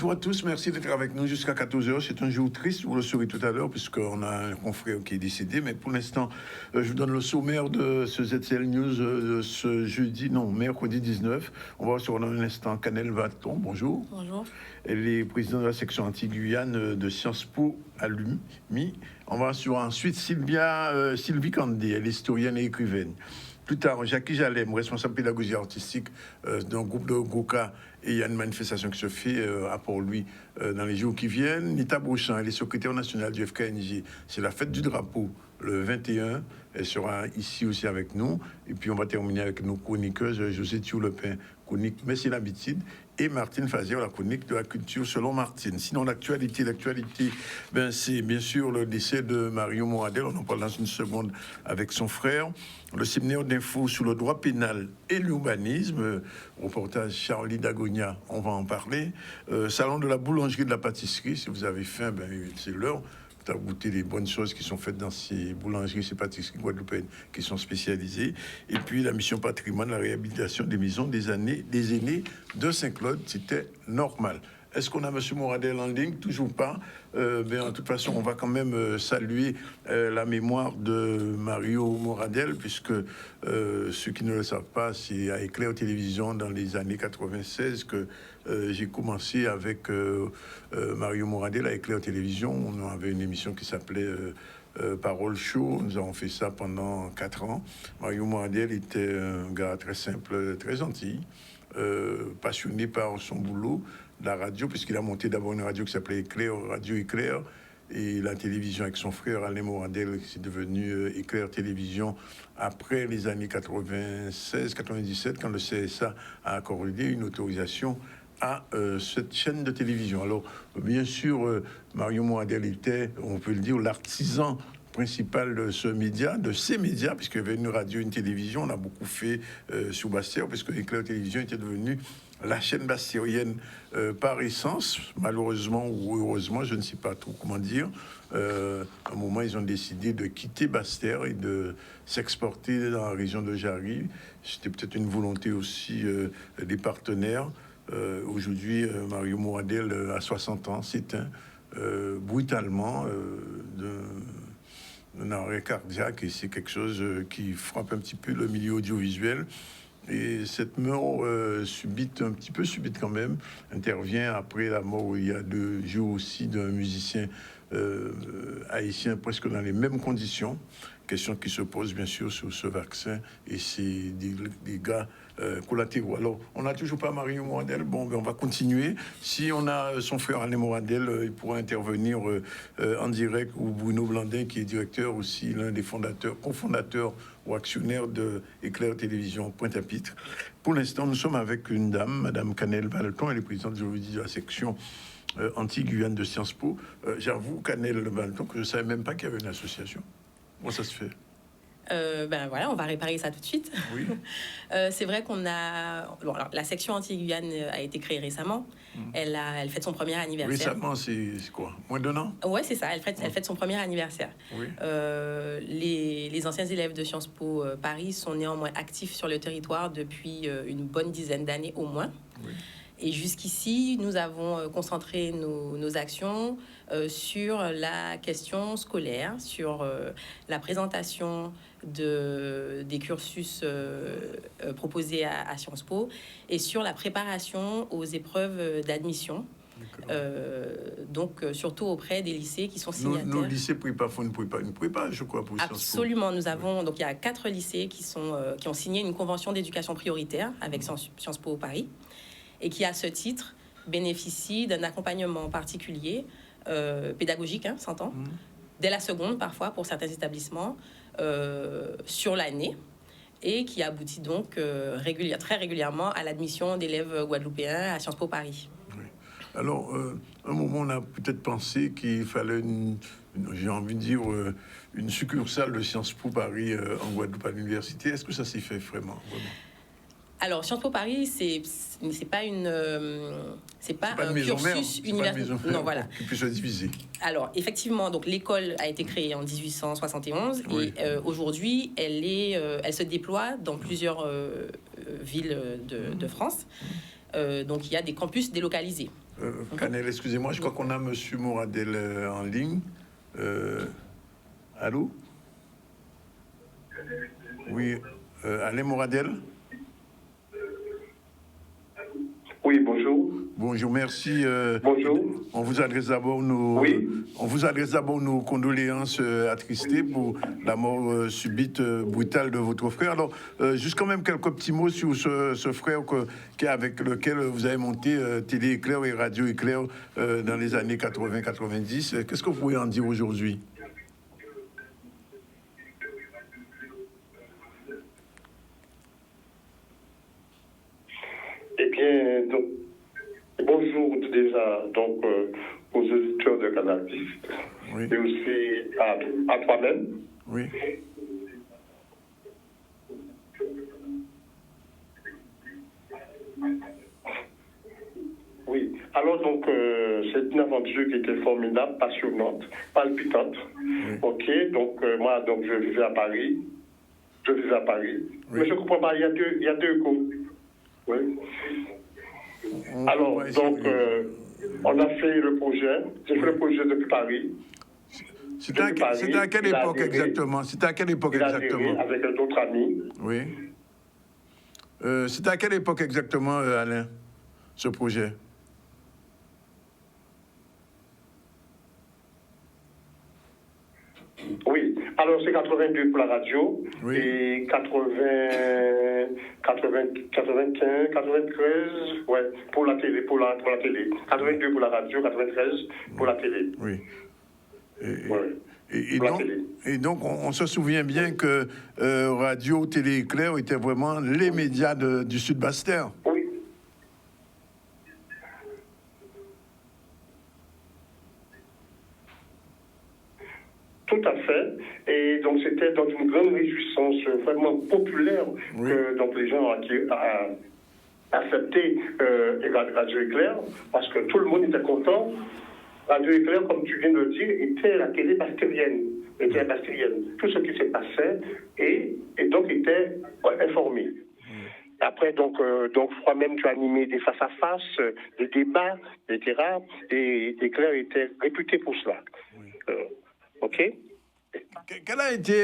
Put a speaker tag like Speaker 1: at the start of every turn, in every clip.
Speaker 1: bonjour à tous, merci d'être avec nous jusqu'à 14h. C'est un jour triste, vous le saurez tout à l'heure, puisqu'on a un confrère qui est décédé. Mais pour l'instant, je vous donne le sommaire de ce ZCL News de ce mercredi 19. On va recevoir dans un instant Canel Vaton, bonjour.
Speaker 2: Bonjour.
Speaker 1: Elle est présidente de la section anti-Guyane de Sciences Po à l'UMI. On va recevoir ensuite Sylvie Candé, elle est historienne et écrivaine. Plus tard, Jackie Jalem, responsable pédagogie artistique d'un groupe de Goka, et il y a une manifestation qui se fait à Port-Louis dans les jours qui viennent. Nita Brochamp, elle est secrétaire nationale du FKNJ. C'est la fête du drapeau le 21. Elle sera ici aussi avec nous. Et puis on va terminer avec nos chroniqueuses, José Thioullepin, chronique Mais c'est l'habitude, et Martine Fazier, la chronique de la culture selon Martine. Sinon, l'actualité, c'est bien sûr le décès de Mario Moradel. On en parle dans une seconde avec son frère. Le séminaire d'infos sur le droit pénal et l'urbanisme. Reportage Charlie Dagonia, on va en parler. Salon de la boulangerie et de la pâtisserie. Si vous avez faim, c'est l'heure. À goûter les bonnes choses qui sont faites dans ces boulangeries, ces pâtisseries guadeloupéennes qui sont spécialisées. Et puis la mission patrimoine, la réhabilitation des maisons des aînés de Saint-Claude, c'était normal. Est-ce qu'on a M. Moradel en ligne? Toujours pas. En toute façon, on va quand même saluer la mémoire de Mario Moradel, puisque ceux qui ne le savent pas, c'est à Éclair Télévision dans les années 96 que j'ai commencé avec Mario Moradel à Éclair Télévision. On avait une émission qui s'appelait Parole Show. Nous avons fait ça pendant 4 ans. Mario Moradel était un gars très simple, très gentil, passionné par son boulot, la radio, puisqu'il a monté d'abord une radio qui s'appelait Éclair, Radio Éclair, et la télévision avec son frère Alain Moradel, qui est devenu Éclair Télévision après les années 96-97, quand le CSA a accordé une autorisation à cette chaîne de télévision. Alors, bien sûr, Mario Moradel était, on peut le dire, l'artisan principal de ce média, de ces médias, puisqu'il y avait une radio, une télévision. On a beaucoup fait sur Bastère, puisque Éclair Télévision était devenue la chaîne bastérienne par essence, malheureusement ou heureusement, je ne sais pas trop comment dire. À un moment, ils ont décidé de quitter Bastère et de s'exporter dans la région de Jarry. C'était peut-être une volonté aussi des partenaires. Aujourd'hui, Mario Moradel a 60 ans, s'éteint brutalement d'un arrêt cardiaque, et c'est quelque chose qui frappe un petit peu le milieu audiovisuel. Et cette mort subite, un petit peu subite quand même, intervient après la mort il y a 2 jours aussi d'un musicien haïtien presque dans les mêmes conditions. Question qui se pose bien sûr sur ce vaccin et c'est des gars collatéraux. Alors, on n'a toujours pas Mario Moradel. On va continuer. Si on a son frère Alain Moradel, il pourra intervenir en direct, ou Bruno Blandin, qui est directeur aussi, l'un des cofondateurs ou actionnaire de Éclair Télévision Pointe-à-Pitre. Pour l'instant, nous sommes avec une dame, Madame Canel Vaton, elle est présidente de la section anti-Guyane de Sciences Po. J'avoue, Canel Vaton, que je ne savais même pas qu'il y avait une association. Comment ça se fait?
Speaker 2: Voilà, on va réparer ça tout de suite.
Speaker 1: Oui.
Speaker 2: C'est vrai qu'on a... Bon, alors, la section anti-Guyane a été créée récemment. Elle fête son premier anniversaire.
Speaker 1: Récemment, c'est quoi? Moins d'1 an?
Speaker 2: Ouais, c'est ça. Elle fête son premier anniversaire.
Speaker 1: Oui.
Speaker 2: Les anciens élèves de Sciences Po Paris sont néanmoins actifs sur le territoire depuis une bonne dizaine d'années au moins.
Speaker 1: Oui.
Speaker 2: Et jusqu'ici, nous avons concentré nos actions sur la question scolaire, sur la présentation des cursus proposés à Sciences Po et sur la préparation aux épreuves d'admission. Donc, surtout auprès des lycées qui sont signataires.
Speaker 1: Nos lycées font une prépa, je crois, pour Sciences Po.
Speaker 2: Absolument, nous avons... Donc, il y a 4 lycées qui ont signé une convention d'éducation prioritaire avec Sciences Po Paris, et qui, à ce titre, bénéficie d'un accompagnement particulier, pédagogique, s'entend, dès la seconde, parfois, pour certains établissements, sur l'année, et qui aboutit donc très régulièrement à l'admission d'élèves guadeloupéens à Sciences Po Paris.
Speaker 1: Oui. Alors, un moment, on a peut-être pensé qu'il fallait, j'ai envie de dire, une succursale de Sciences Po Paris en Guadeloupe à l'université. Est-ce que ça s'est fait vraiment?
Speaker 2: Alors, Sciences Po Paris, c'est pas un cursus universitaire. Non, voilà.
Speaker 1: Qui puisse se diviser.
Speaker 2: Alors, effectivement, donc l'école a été créée en 1871 et aujourd'hui, elle se déploie dans plusieurs villes de France. Donc, il y a des campus délocalisés.
Speaker 1: Canel, excusez-moi, je crois qu'on a M. Mouradel en ligne. Allô? Oui, Alain Mouradel?
Speaker 3: Oui, bonjour.
Speaker 1: Bonjour, merci.
Speaker 3: Bonjour.
Speaker 1: On vous adresse d'abord nos,
Speaker 3: Oui.
Speaker 1: on vous adresse d'abord nos condoléances attristées pour la mort subite, brutale de votre frère. Alors, juste quand même quelques petits mots sur ce frère avec lequel vous avez monté Télé Éclair et Radio Éclair dans les années 80-90. Qu'est-ce que vous pouvez en dire aujourd'hui?
Speaker 3: Eh bien, donc, bonjour déjà donc, aux auditeurs de Canal 10
Speaker 1: Oui.
Speaker 3: et aussi à toi-même.
Speaker 1: Oui.
Speaker 3: Oui, alors donc c'est une aventure qui était formidable, passionnante, palpitante.
Speaker 1: Oui.
Speaker 3: Ok, donc moi donc je vivais à Paris. Oui. Mais je ne comprends pas, il y a deux coups. Oui. Alors donc on a fait le projet, j'ai fait le projet depuis Paris.
Speaker 1: C'était à quelle époque exactement? C'était à quelle époque exactement?
Speaker 3: Avec d'autres amis.
Speaker 1: Oui. C'était à quelle époque exactement, Alain, ce projet?
Speaker 3: Oui, alors c'est 82 pour la radio,
Speaker 1: oui.
Speaker 3: Et 95, 93, ouais, pour la télé, pour la télé. 82 pour la radio, 93 pour la télé.
Speaker 1: Oui.
Speaker 3: Ouais.
Speaker 1: Et donc, on se souvient bien que Radio, Télé Éclair étaient vraiment les médias du Sud Basse-Terre.
Speaker 3: Oui. Tout à fait. Et donc, c'était dans une grande réjouissance vraiment populaire que donc, les gens ont accepté Radio Éclair, parce que tout le monde était content. Radio Éclair, comme tu viens de le dire, était la télé bastilienne. Tout ce qui se passait et donc était informé. Après, donc toi-même, tu as animé des face-à-face, des débats, etc. Et Éclair était réputé pour cela. OK?
Speaker 1: Quel a été,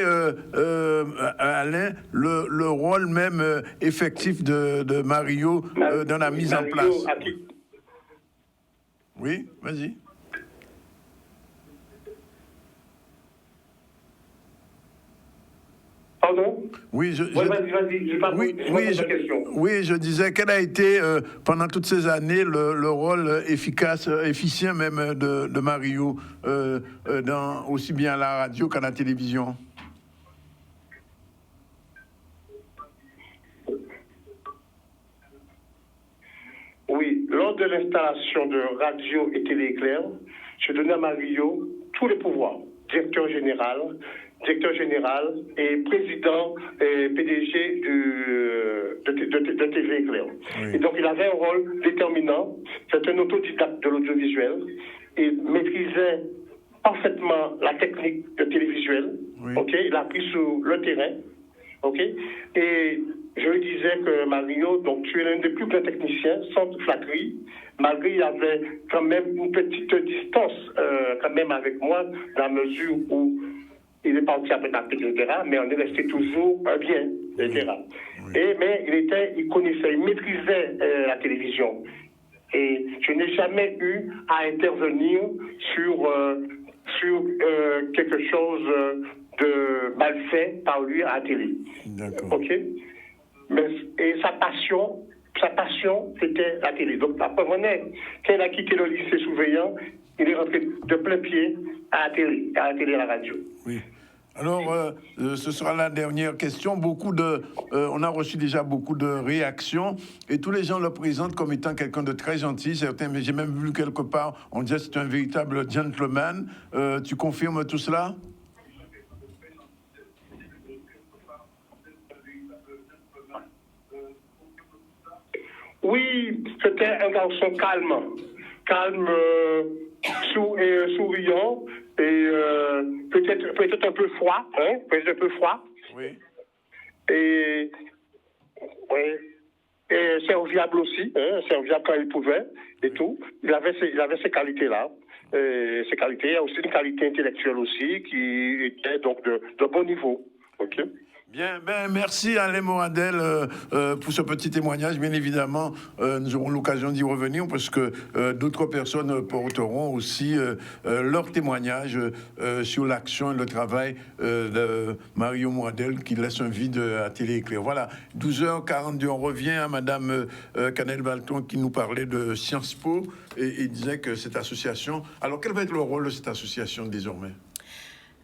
Speaker 1: Alain, le rôle même effectif de Mario dans la mise en place? Oui, vas-y.
Speaker 3: Pardon?
Speaker 1: Oui,
Speaker 3: vas-y,
Speaker 1: je disais, quel a été, pendant toutes ces années, le rôle efficient même de Mario, aussi bien à la radio qu'à la télévision?
Speaker 3: Oui, lors de l'installation de Radio et Télé Éclair, je donnais à Mario tous les pouvoirs, directeur général et président et PDG de TV Éclair. Oui. Et donc, il avait un rôle déterminant. C'est un autodidacte de l'audiovisuel. Il maîtrisait parfaitement la technique de télévisuel. Oui. Okay? Il a appris sur le terrain. Okay? Et je lui disais que Mario, donc tu es l'un des plus grands techniciens, sans flatterie, malgré il y avait quand même une petite distance quand même avec moi, dans la mesure où il est parti après la etc., mais on est resté toujours bien, etc. Oui. Mais il connaissait, il maîtrisait la télévision. Et je n'ai jamais eu à intervenir sur quelque chose de mal fait par lui à la télé.
Speaker 1: D'accord.
Speaker 3: OK? Et sa passion, c'était la télé. Donc, après, quand il a quitté le lycée surveillant, il est rentré de plein pied à la télé et à la radio.
Speaker 1: Oui. Alors, ce sera la dernière question. On a reçu déjà beaucoup de réactions et tous les gens le présentent comme étant quelqu'un de très gentil. Certains, mais j'ai même vu quelque part, on disait que c'est un véritable gentleman. Tu confirmes tout cela?
Speaker 3: Oui, c'était un garçon calme, souriant et peut-être un peu froid, hein,
Speaker 1: Oui.
Speaker 3: Et oui. et serviable aussi, hein, serviable quand il pouvait et tout. Il avait ces qualités-là. Ces qualités, il y a aussi une qualité intellectuelle aussi qui était donc de bon niveau. Ok.
Speaker 1: Bien, ben, merci Alain Moradel pour ce petit témoignage. Bien évidemment, nous aurons l'occasion d'y revenir parce que d'autres personnes porteront aussi leur témoignage sur l'action et le travail de Mario Moradel qui laisse un vide à Télé Éclair. Voilà, 12h42, on revient à Madame Canel-Valton qui nous parlait de Sciences Po et disait que cette association... Alors, quel va être le rôle de cette association désormais?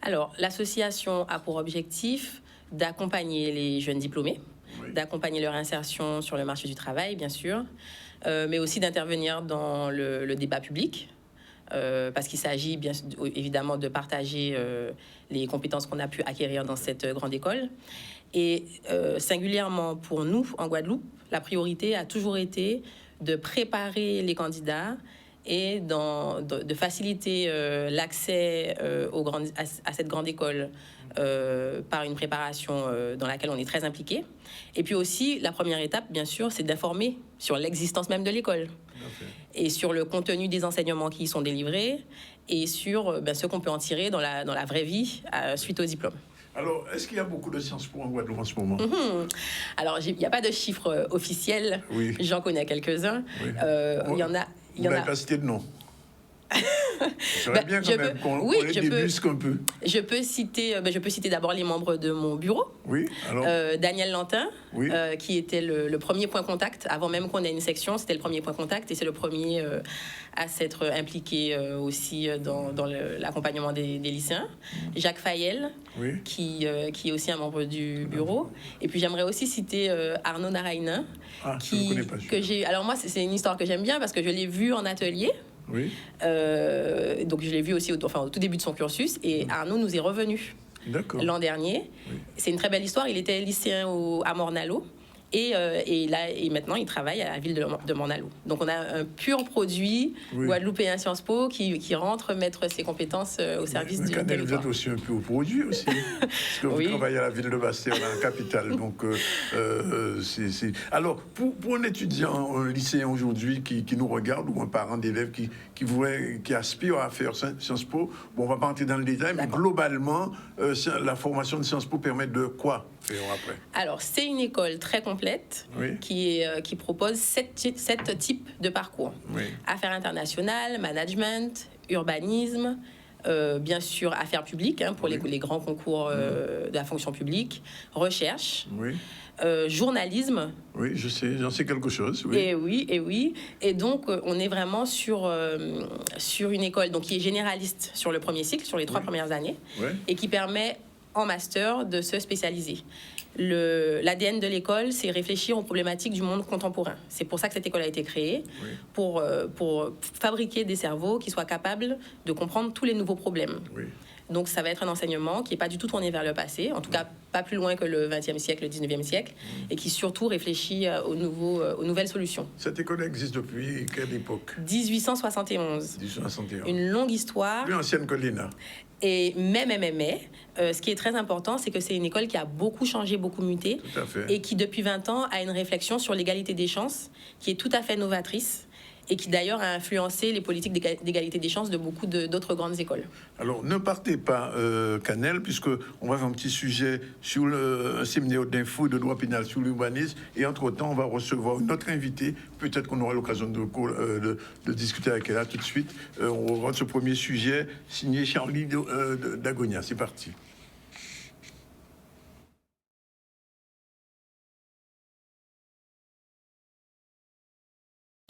Speaker 2: Alors, l'association a pour objectif d'accompagner les jeunes diplômés, oui, d'accompagner leur insertion sur le marché du travail, bien sûr, mais aussi d'intervenir dans le débat public, parce qu'il s'agit bien évidemment de partager les compétences qu'on a pu acquérir dans cette grande école. Et singulièrement pour nous, en Guadeloupe, la priorité a toujours été de préparer les candidats et de faciliter l'accès à cette grande école par une préparation dans laquelle on est très impliqué. Et puis aussi, la première étape, bien sûr, c'est d'informer sur l'existence même de l'école et sur le contenu des enseignements qui y sont délivrés et sur ce qu'on peut en tirer dans la vraie vie suite au diplôme.
Speaker 1: Alors, est-ce qu'il y a beaucoup de Sciences Po en Guadeloupe en ce moment?
Speaker 2: Alors, il n'y a pas de chiffres officiels. Oui. J'en connais quelques-uns. Oui. Il y en a...
Speaker 1: Vous n'avez pas cité de nom. Ça serait bien quand même qu'on les débusque un peu.
Speaker 2: Je peux citer d'abord les membres de mon bureau.
Speaker 1: Oui, alors
Speaker 2: Daniel Lantin, oui, qui était le premier point contact. Avant même qu'on ait une section, c'était le premier point contact et c'est le premier à s'être impliqué aussi dans l'accompagnement des lycéens. Jacques Fayel, oui, qui est aussi un membre du bureau. Et puis j'aimerais aussi citer Arnaud Narainen, alors moi, c'est une histoire que j'aime bien parce que je l'ai vu en atelier. Oui. Donc je l'ai vu aussi au tout début de son cursus et Arnaud nous est revenu l'an dernier. Oui. C'est une très belle histoire. Il était lycéen à Morne-à-l'Eau et maintenant il travaille à la ville de Morne-à-l'Eau. Donc on a un pur produit, oui, guadeloupéen Sciences Po qui rentre mettre ses compétences au service du territoire.
Speaker 1: Vous êtes aussi un pur produit aussi, parce que vous, oui, travaillez à la ville de Bastère, dans la capitale. Donc c'est... Alors pour un étudiant, un lycéen aujourd'hui qui nous regarde ou un parent d'élève qui aspire à faire Sciences Po, bon, on va pas entrer dans le détail, mais globalement, la formation de Sciences Po permet de quoi faire après?
Speaker 2: Alors, c'est une école très complète, oui, qui propose 7 types de parcours. Oui. Affaires internationales, management, urbanisme, bien sûr affaires publiques, pour oui, les grands concours de la fonction publique, recherche, oui, journalisme.
Speaker 1: Oui, je sais, j'en sais quelque chose. Oui.
Speaker 2: Et oui. Et donc, on est vraiment sur une école donc, qui est généraliste sur le premier cycle, sur les 3 oui, premières années, oui, et qui permet en master de se spécialiser. L'ADN de l'école, c'est réfléchir aux problématiques du monde contemporain. C'est pour ça que cette école a été créée, oui, pour fabriquer des cerveaux qui soient capables de comprendre tous les nouveaux problèmes. Oui. Donc, ça va être un enseignement qui n'est pas du tout tourné vers le passé, en tout cas pas plus loin que le XXe siècle, le XIXe siècle, et qui surtout réfléchit aux nouvelles solutions.
Speaker 1: Cette école existe depuis quelle époque?
Speaker 2: 1871. 1871. Une longue histoire.
Speaker 1: Plus ancienne que l'ENA.
Speaker 2: Et ce qui est très important, c'est que c'est une école qui a beaucoup changé, beaucoup muté, et qui, depuis 20 ans, a une réflexion sur l'égalité des chances, qui est tout à fait novatrice, et qui d'ailleurs a influencé les politiques d'égalité des chances de beaucoup d'autres grandes écoles.
Speaker 1: Alors, ne partez pas, Canel, puisqu'on va faire un petit sujet sur un séminaire d'info de droit pénal sur l'urbanisme, et entre-temps, on va recevoir une autre invitée. Peut-être qu'on aura l'occasion de discuter avec elle là tout de suite. On revoit ce premier sujet signé Charlie Dagonia. C'est parti.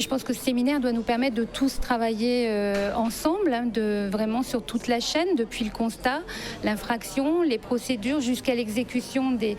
Speaker 4: Je pense que ce séminaire doit nous permettre de tous travailler ensemble, vraiment sur toute la chaîne, depuis le constat, l'infraction, les procédures, jusqu'à l'exécution des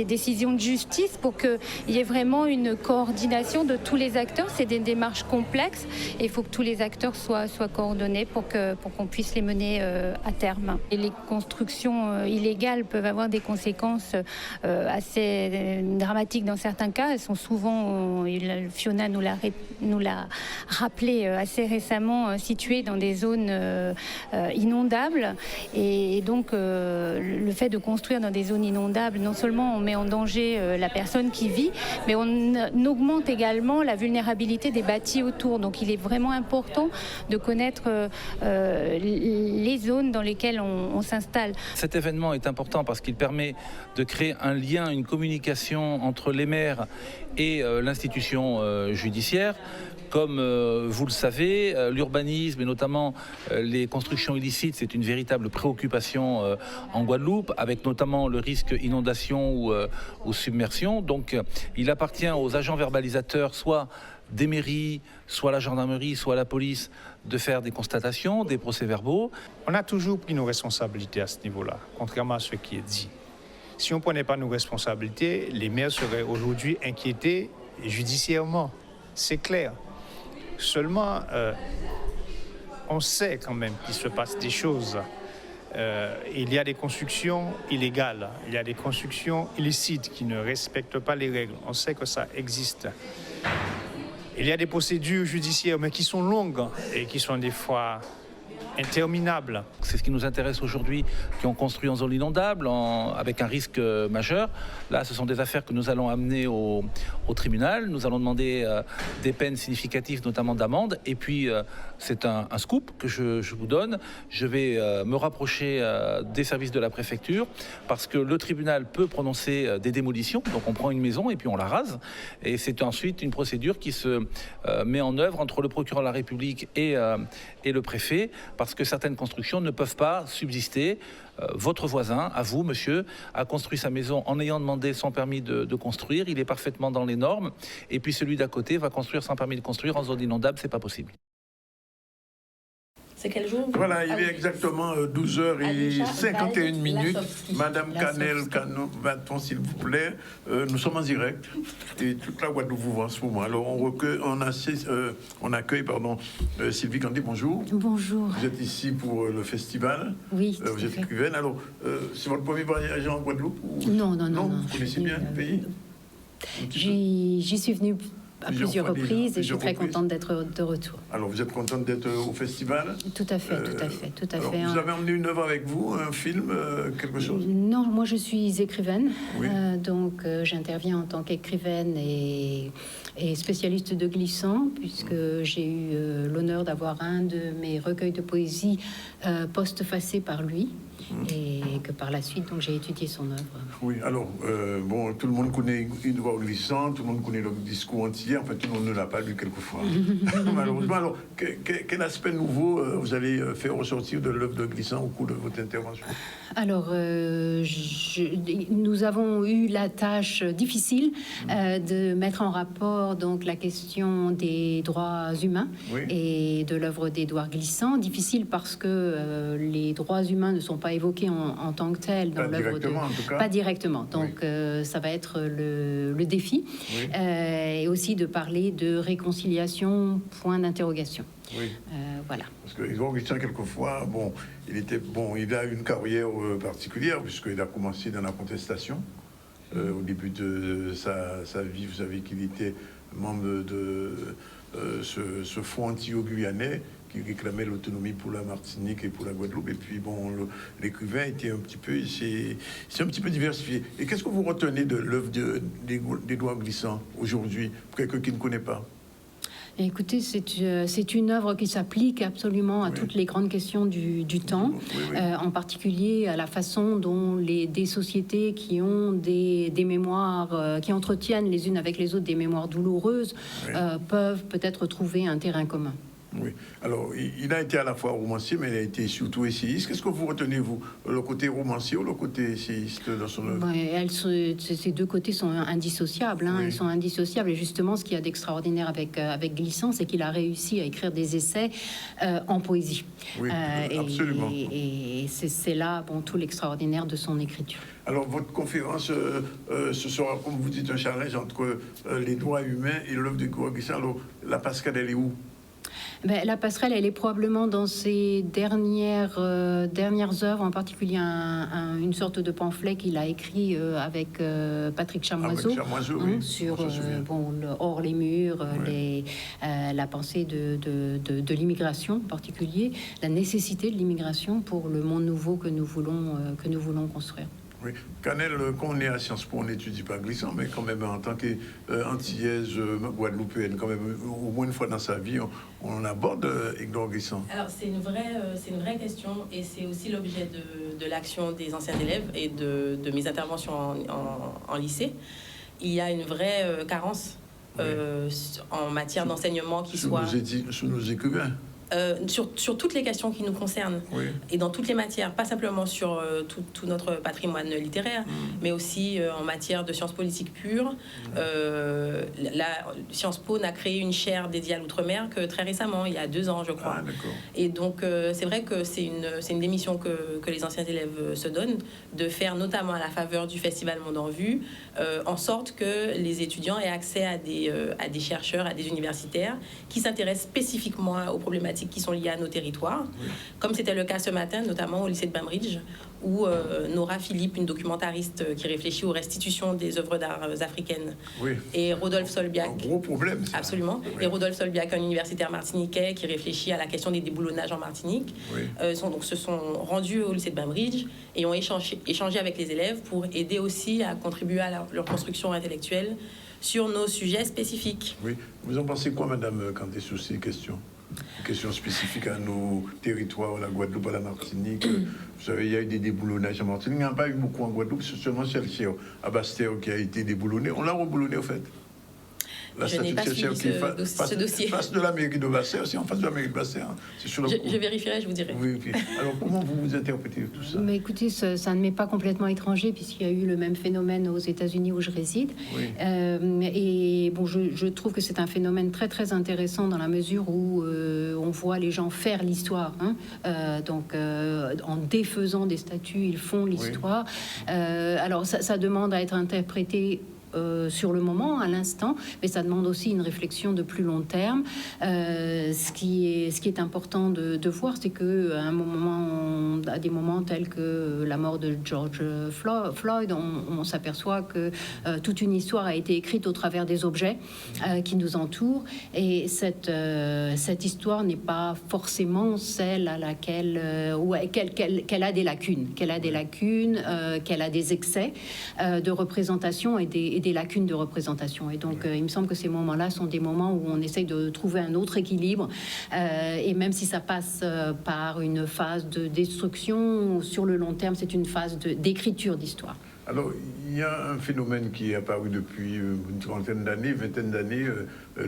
Speaker 4: décisions de justice, pour qu'il y ait vraiment une coordination de tous les acteurs. C'est des démarches complexes et il faut que tous les acteurs soient coordonnés pour qu'on puisse les mener à terme. Et les constructions illégales peuvent avoir des conséquences assez dramatiques dans certains cas. Elles sont souvent, Fiona Johanna nous l'a rappelé assez récemment, situé dans des zones inondables. Et donc, le fait de construire dans des zones inondables, non seulement on met en danger la personne qui vit, mais on augmente également la vulnérabilité des bâtis autour. Donc, il est vraiment important de connaître les zones dans lesquelles on s'installe.
Speaker 5: Cet événement est important parce qu'il permet de créer un lien, une communication entre les maires et l'institution judiciaire. Comme vous le savez, l'urbanisme et notamment les constructions illicites, c'est une véritable préoccupation en Guadeloupe, avec notamment le risque inondation ou submersion. Donc il appartient aux agents verbalisateurs, soit des mairies, soit la gendarmerie, soit la police, de faire des constatations, des procès-verbaux.
Speaker 6: On a toujours pris nos responsabilités à ce niveau-là, contrairement à ce qui est dit. Si on ne prenait pas nos responsabilités, les maires seraient aujourd'hui inquiétés judiciairement. C'est clair. Seulement, on sait quand même qu'il se passe des choses. Il y a des constructions illégales, il y a des constructions illicites qui ne respectent pas les règles. On sait que ça existe. Il y a des procédures judiciaires, mais qui sont longues et qui sont des fois interminables.
Speaker 5: C'est ce qui nous intéresse aujourd'hui, qui ont construit en zone inondable, avec un risque majeur. Là, ce sont des affaires que nous allons amener au tribunal. Nous allons demander des peines significatives, notamment d'amende. Et puis, c'est un scoop que je vous donne. Je vais me rapprocher des services de la préfecture parce que le tribunal peut prononcer des démolitions. Donc, on prend une maison et puis on la rase. Et c'est ensuite une procédure qui se met en œuvre entre le procureur de la République et le préfet, parce que certaines constructions ne peuvent pas subsister. Votre voisin, à vous, monsieur, a construit sa maison en ayant demandé son permis de construire. Il est parfaitement dans les normes. Et puis celui d'à côté va construire sans permis de construire en zone inondable. C'est pas possible.
Speaker 2: C'est quel jour?
Speaker 1: Voilà, il est exactement 12h51. Madame Canel, Canot, s'il vous plaît. Nous sommes en direct et toute la Guadeloupe vous voit en ce moment. Alors, on accueille Sylvie Candy, bonjour.
Speaker 7: Bonjour.
Speaker 1: Vous êtes ici pour le festival.
Speaker 7: Oui.
Speaker 1: Vous êtes écrivaine. Alors, c'est votre premier voyage en Guadeloupe ou...
Speaker 7: Non.
Speaker 1: Vous connaissez bien le pays?
Speaker 7: J'y suis venue à plusieurs reprises et je suis très contente d'être de retour.
Speaker 1: Alors, vous êtes contente d'être au festival?
Speaker 7: Tout à fait.
Speaker 1: Vous avez emmené une œuvre avec vous, un film, quelque chose?
Speaker 7: Non, moi je suis écrivaine,
Speaker 1: oui.
Speaker 7: Donc j'interviens en tant qu'écrivaine et spécialiste de glissant, puisque j'ai eu l'honneur d'avoir un de mes recueils de poésie postfacé par lui. Et que par la suite, donc, j'ai étudié son œuvre.
Speaker 1: Oui, alors, tout le monde connaît Édouard Glissant, tout le monde connaît le discours entier, en fait, tout le monde ne l'a pas lu quelquefois. Malheureusement, alors, quel aspect nouveau vous allez faire ressortir de l'œuvre de Glissant au cours de votre intervention?
Speaker 7: Alors, nous avons eu la tâche difficile de mettre en rapport donc, la question des droits humains et de l'œuvre d'Édouard Glissant. Difficile parce que les droits humains ne sont pas évoqués en tant que tels dans l'œuvre de... Pas directement. Donc, ça va être le défi. Et aussi de parler de réconciliation, point d'interrogation.
Speaker 1: Oui.
Speaker 7: Voilà.
Speaker 1: Parce que Édouard Glissant, quelquefois, il a une carrière particulière, puisqu'il a commencé dans la contestation. Au début de sa vie, vous savez qu'il était membre de ce front anti-guyanais qui réclamait l'autonomie pour la Martinique et pour la Guadeloupe. Et puis, l'écrivain était un petit peu diversifié. Et qu'est-ce que vous retenez de l'œuvre d'Édouard Glissant aujourd'hui, pour quelqu'un qui ne connaît pas?
Speaker 7: Écoutez, c'est une œuvre qui s'applique absolument à toutes les grandes questions du temps, en particulier à la façon dont des sociétés qui ont des mémoires, qui entretiennent les unes avec les autres des mémoires douloureuses, peuvent peut-être trouver un terrain commun.
Speaker 1: Oui. Alors, il a été à la fois romancier, mais il a été surtout essayiste. Qu'est-ce que vous retenez, vous, le côté romancier ou le côté essayiste dans son œuvre?
Speaker 7: Ces deux côtés sont indissociables. Ils sont indissociables. Et justement, ce qu'il y a d'extraordinaire avec Glissant, c'est qu'il a réussi à écrire des essais en poésie.
Speaker 1: Oui, absolument.
Speaker 7: Et c'est là, tout l'extraordinaire de son écriture.
Speaker 1: Alors, votre conférence, ce sera, comme vous dites, un challenge entre les droits humains et l'œuvre de Glissant. Alors, la Pascale, elle est où?
Speaker 7: La passerelle, elle est probablement dans ses dernières œuvres, en particulier une sorte de pamphlet qu'il a écrit avec Patrick Chamoiseau, sur hors les murs, la pensée de l'immigration en particulier, la nécessité de l'immigration pour le monde nouveau que nous voulons construire.
Speaker 1: Oui, Canel, quand on est à Sciences Po, on n'étudie pas Glissant, mais quand même en tant qu'antillaise, guadeloupéenne, quand même, au moins une fois dans sa vie, on aborde Hector Glissant.
Speaker 2: Alors, c'est une vraie question, et c'est aussi l'objet de l'action des anciens élèves et de mes interventions en lycée. Il y a une vraie carence en matière d'enseignement qui soit...
Speaker 1: Sous nos écrivains.
Speaker 2: Sur toutes les questions qui nous concernent, et dans toutes les matières, pas simplement sur tout notre patrimoine littéraire, mais aussi en matière de sciences politiques pures. Sciences Po n'a créé une chaire dédiée à l'outre-mer que très récemment, il y a 2 ans, je crois. Et donc, c'est vrai que c'est une des missions que les anciens élèves se donnent, de faire notamment à la faveur du Festival Monde en Vue, en sorte que les étudiants aient accès à des chercheurs, à des universitaires qui s'intéressent spécifiquement aux problématiques qui sont liées à nos territoires, comme c'était le cas ce matin, notamment au lycée de Bainbridge, où Nora Philippe, une documentariste qui réfléchit aux restitutions des œuvres d'art africaines, et Rodolphe Solbiac,
Speaker 1: un gros problème, ça.
Speaker 2: Absolument, et Rodolphe Solbiac, un universitaire martiniquais qui réfléchit à la question des déboulonnages en Martinique, se sont rendus au lycée de Bainbridge et ont échangé avec les élèves pour aider aussi à contribuer à leur construction intellectuelle sur nos sujets spécifiques.
Speaker 1: Oui, vous en pensez quoi, madame, quand t'es sur ces questions spécifiques à nos territoires, la Guadeloupe, la Martinique? Vous savez, il y a eu des déboulonnages en Martinique. Il n'y en a pas eu beaucoup en Guadeloupe, c'est seulement celle-ci à Bastère qui a été déboulonnée. On l'a reboulonnée, au fait.
Speaker 2: Je n'ai pas suivi ce dossier.
Speaker 1: Face de la mairie de Bastère, aussi en face de la mairie de Bastère.
Speaker 2: Je vérifierai, je vous dirai.
Speaker 1: Oui. Alors, comment vous interprétez tout ça?
Speaker 7: Mais écoutez, ça ne m'est pas complètement étranger, puisqu'il y a eu le même phénomène aux États-Unis où je réside. Et bon, je trouve que c'est un phénomène très, très intéressant dans la mesure où on voit les gens faire l'histoire. Donc, en défaisant des statues, ils font l'histoire. Alors, ça demande à être interprété sur le moment, à l'instant, mais ça demande aussi une réflexion de plus long terme. Ce qui est important de voir, c'est que à des moments tels que la mort de George Floyd, on s'aperçoit que toute une histoire a été écrite au travers des objets qui nous entourent, et cette histoire n'est pas forcément celle à laquelle qu'elle a des lacunes, qu'elle a des excès de représentation et des lacunes de représentation. Et donc, il me semble que ces moments-là sont des moments où on essaye de trouver un autre équilibre. Et même si ça passe par une phase de destruction, sur le long terme, c'est une phase d'écriture d'histoire.
Speaker 1: Alors, il y a un phénomène qui est apparu depuis une vingtaine d'années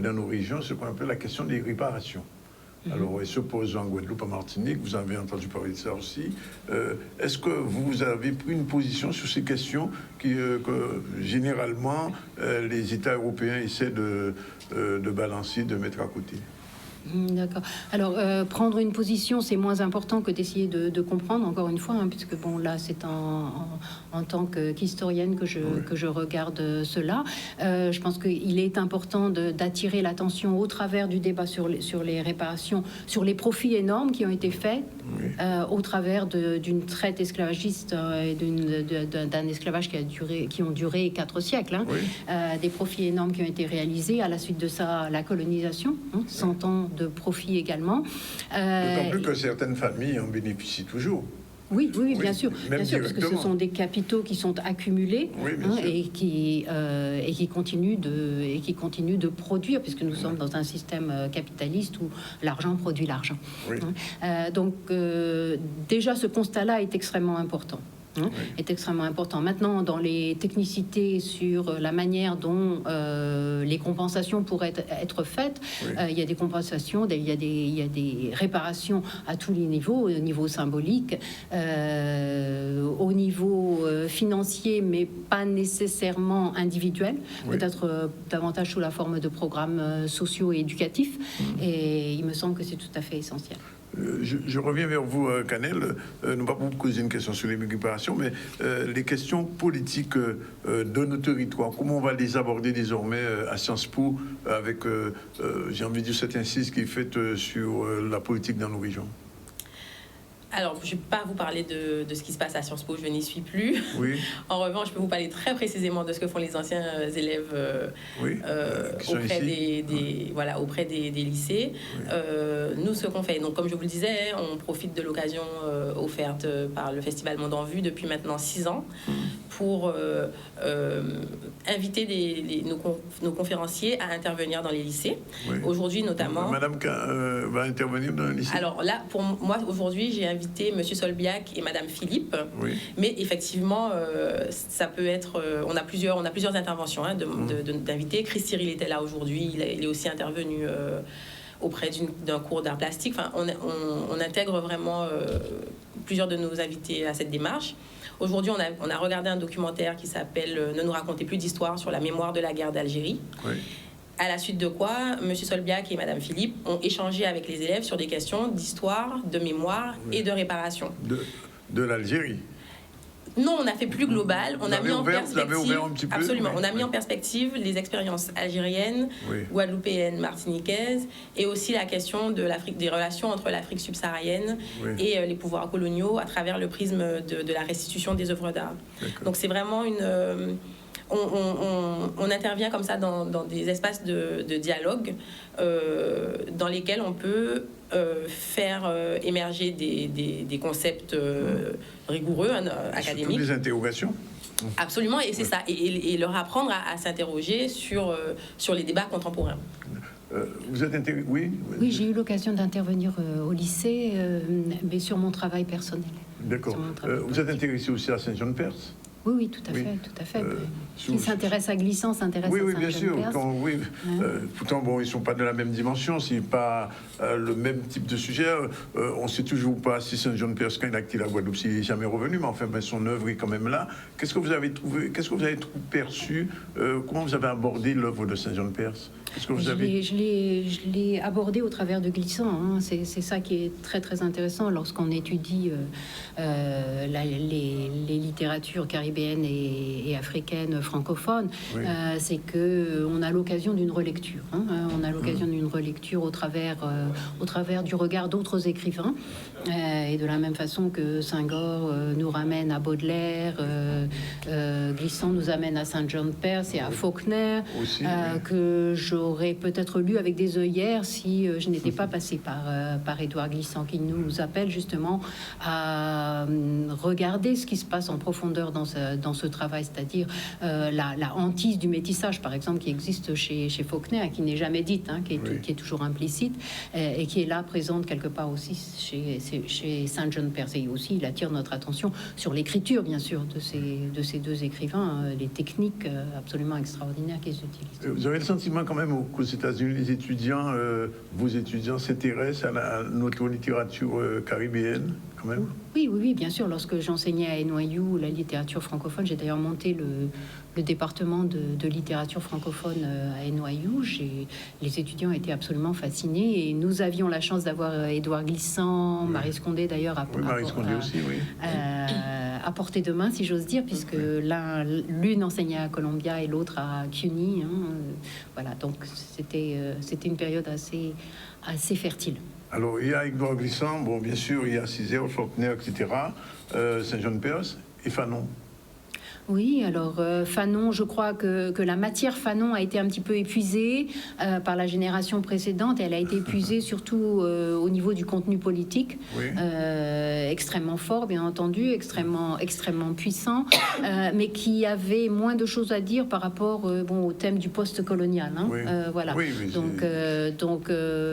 Speaker 1: dans nos régions, c'est ce qu'on appelle la question des réparations. Alors, elle se pose en Guadeloupe, en Martinique, vous avez entendu parler de ça aussi. Est-ce que vous avez pris une position sur ces questions que généralement les États européens essaient de balancer, de mettre à côté?
Speaker 7: D'accord. Alors, prendre une position, c'est moins important que d'essayer de comprendre, encore une fois, puisque bon, là, c'est en tant qu'historienne que je regarde cela. Je pense qu'il est important d'attirer l'attention au travers du débat sur les réparations, sur les profits énormes qui ont été faits, au travers d'une traite esclavagiste et d'un esclavage qui ont duré 4 siècles. Des profits énormes qui ont été réalisés. À la suite de ça, la colonisation, 100 ans de profit également.
Speaker 1: D'autant plus que certaines familles en bénéficient toujours.
Speaker 7: Oui, bien sûr, parce que ce sont des capitaux qui sont accumulés et qui continuent de produire, puisque nous sommes dans un système capitaliste où l'argent produit l'argent. Donc, déjà, ce constat-là est extrêmement important. Est extrêmement important. Maintenant, dans les technicités sur la manière dont les compensations pourraient être faites, il y a des compensations, il y a des réparations à tous les niveaux, au niveau symbolique, au niveau financier, mais pas nécessairement individuel, peut-être davantage sous la forme de programmes sociaux et éducatifs, et il me semble que c'est tout à fait essentiel.
Speaker 1: Je reviens vers vous, Canel. Nous pas vous poser une question sur l'immigration, mais les questions politiques de nos territoires, comment on va les aborder désormais à Sciences Po avec, j'ai envie de dire, cette insiste qui est faite sur la politique dans nos régions?
Speaker 2: Alors, je ne vais pas vous parler de ce qui se passe à Sciences Po, je n'y suis plus.
Speaker 1: Oui.
Speaker 2: En revanche, je peux vous parler très précisément de ce que font les anciens élèves auprès des lycées. Oui. Nous, ce qu'on fait, donc, comme je vous le disais, on profite de l'occasion offerte par le Festival Monde en Vue depuis maintenant 6 ans pour inviter nos conférenciers à intervenir dans les lycées. Oui. Aujourd'hui, notamment...
Speaker 1: Madame va intervenir dans les lycées.
Speaker 2: Alors là, pour moi, aujourd'hui, j'ai invité Monsieur Solbiac et Madame Philippe. Oui. Mais effectivement, ça peut être... on a plusieurs interventions d'invités. Chris Cyril était là aujourd'hui. Il est aussi intervenu auprès d'un cours d'art plastique. Enfin, on intègre vraiment plusieurs de nos invités à cette démarche. Aujourd'hui, on a regardé un documentaire qui s'appelle « Ne nous racontez plus d'histoire » sur la mémoire de la guerre d'Algérie. Oui. À la suite de quoi, M. Solbiac et Mme Philippe ont échangé avec les élèves sur des questions d'histoire, de mémoire et de réparation.
Speaker 1: De l'Algérie?
Speaker 2: Non, on a fait plus global. On a mis en perspective.
Speaker 1: Un petit peu,
Speaker 2: absolument. On a mis en perspective les expériences algériennes, guadeloupéennes, martiniquaises, et aussi la question de des relations entre l'Afrique subsaharienne et les pouvoirs coloniaux à travers le prisme de la restitution des œuvres d'art. Donc c'est vraiment une... On intervient comme ça dans des espaces de dialogue dans lesquels on peut faire émerger des concepts rigoureux, académiques.
Speaker 1: Des interrogations.
Speaker 2: Absolument, et c'est ça. Et leur apprendre à s'interroger sur les débats contemporains.
Speaker 1: Vous êtes oui,
Speaker 7: j'ai eu l'occasion d'intervenir au lycée, mais sur mon travail personnel.
Speaker 1: D'accord. Vous êtes intéressé aussi à Saint-Jean-de-Perse?
Speaker 7: Oui, tout à fait. Qui s'intéresse à Glissant s'intéresse à Saint-Jean-de-Perse.
Speaker 1: Oui, bien sûr. Pourtant, bon, ils ne sont pas de la même dimension, c'est pas le même type de sujet. On ne sait toujours pas si Saint-Jean-de-Perse, quand il a quitté la Guadeloupe, s'il n'est jamais revenu, mais enfin, son œuvre est quand même là. Qu'est-ce que vous avez trouvé, qu'est-ce que vous avez perçu, comment vous avez abordé l'œuvre de Saint-Jean-de-Perse?
Speaker 7: Je l'ai abordé au travers de Glissant. Hein. C'est ça qui est très très intéressant lorsqu'on étudie les littératures caribéennes et africaines francophones. Oui. C'est que on a l'occasion d'une relecture. Hein. On a l'occasion d'une relecture au travers du regard d'autres écrivains. Et de la même façon que Senghor nous ramène à Baudelaire, Glissant nous amène à Saint-Jean-de-Perse et à Faulkner, aussi, que j'aurais peut-être lu avec des œillères si je n'étais pas passée par Édouard Glissant, qui nous appelle justement à regarder ce qui se passe en profondeur dans ce travail, c'est-à-dire la hantise du métissage, par exemple, qui existe chez Faulkner, qui n'est jamais dite, hein, qui est toujours implicite, et qui est là présente quelque part aussi chez Saint-Jean-de-Perse. Et aussi, il attire notre attention sur l'écriture, bien sûr, de ces deux écrivains, les techniques absolument extraordinaires qu'ils utilisent.
Speaker 1: Vous avez le sentiment quand même qu'aux États-Unis, les étudiants, vos étudiants s'intéressent à notre littérature caribéenne, quand même?
Speaker 7: Oui, bien sûr. Lorsque j'enseignais à NYU la littérature francophone, j'ai d'ailleurs monté le département de littérature francophone à NYU. Les étudiants étaient absolument fascinés et nous avions la chance d'avoir Édouard Glissant, Marie Scondé d'ailleurs à portée de main, si j'ose dire, puisque l'une enseignait à Columbia et l'autre à CUNY. Hein. Voilà, donc c'était une période assez fertile.
Speaker 1: Alors, il y a Édouard Glissant, bon, bien sûr, il y a Césaire, Faulkner, etc., Saint-Jean-de-Perse et Fanon.
Speaker 7: Oui, alors Fanon, je crois que la matière Fanon a été un petit peu épuisée par la génération précédente. Elle a été épuisée surtout au niveau du contenu politique, extrêmement fort, bien entendu, extrêmement puissant, mais qui avait moins de choses à dire par rapport au thème du post-colonial. Hein. Voilà. Oui, donc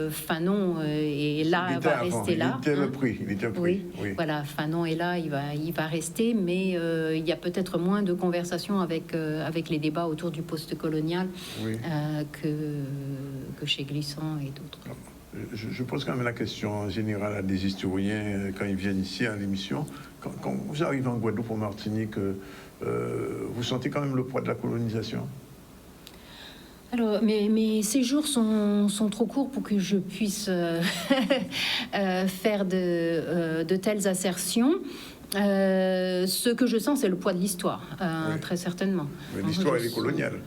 Speaker 7: Fanon est là, va rester là.
Speaker 1: Il était pris.
Speaker 7: Oui. Voilà, Fanon est là, il va rester, mais il y a peut-être moins de conversation avec les débats autour du post-colonial que chez Glissant et d'autres.
Speaker 1: Je pose quand même la question générale à des historiens quand ils viennent ici à l'émission. Quand vous arrivez en Guadeloupe, en Martinique, vous sentez quand même le poids de la colonisation?
Speaker 7: Alors, mes séjours sont trop courts pour que je puisse faire de telles assertions. Ce que je sens, c'est le poids de l'histoire,
Speaker 1: Oui.
Speaker 7: très certainement.
Speaker 1: Mais l'histoire, elle est coloniale.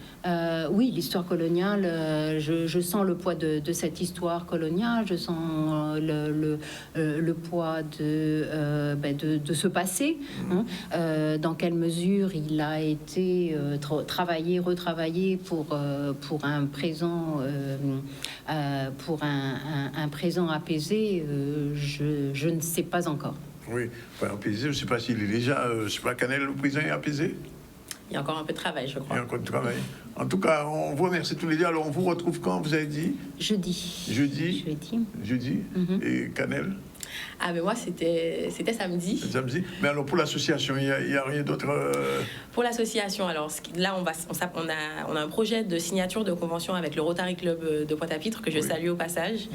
Speaker 7: Oui, l'histoire coloniale, je sens le poids de cette histoire coloniale, je sens le poids de ce passé, dans quelle mesure il a été travaillé, retravaillé pour un présent, un présent apaisé, je ne sais pas encore.
Speaker 1: Oui, enfin, apaisé, je ne sais pas s'il est déjà... je ne sais pas, Canel, le président est apaisé?
Speaker 2: Il y a encore un peu de travail, je
Speaker 1: Il y
Speaker 2: crois.
Speaker 1: a encore du travail. En tout cas, on vous remercie tous les deux. Alors, on vous retrouve quand, vous avez dit?
Speaker 7: Jeudi.
Speaker 1: Jeudi. Et Canel?
Speaker 2: Ah, mais moi, c'était samedi.
Speaker 1: Samedi. Mais alors, pour l'association, il n'y a rien d'autre
Speaker 2: Pour l'association, alors là, on a un projet de signature de convention avec le Rotary Club de Pointe-à-Pitre, que je salue au passage,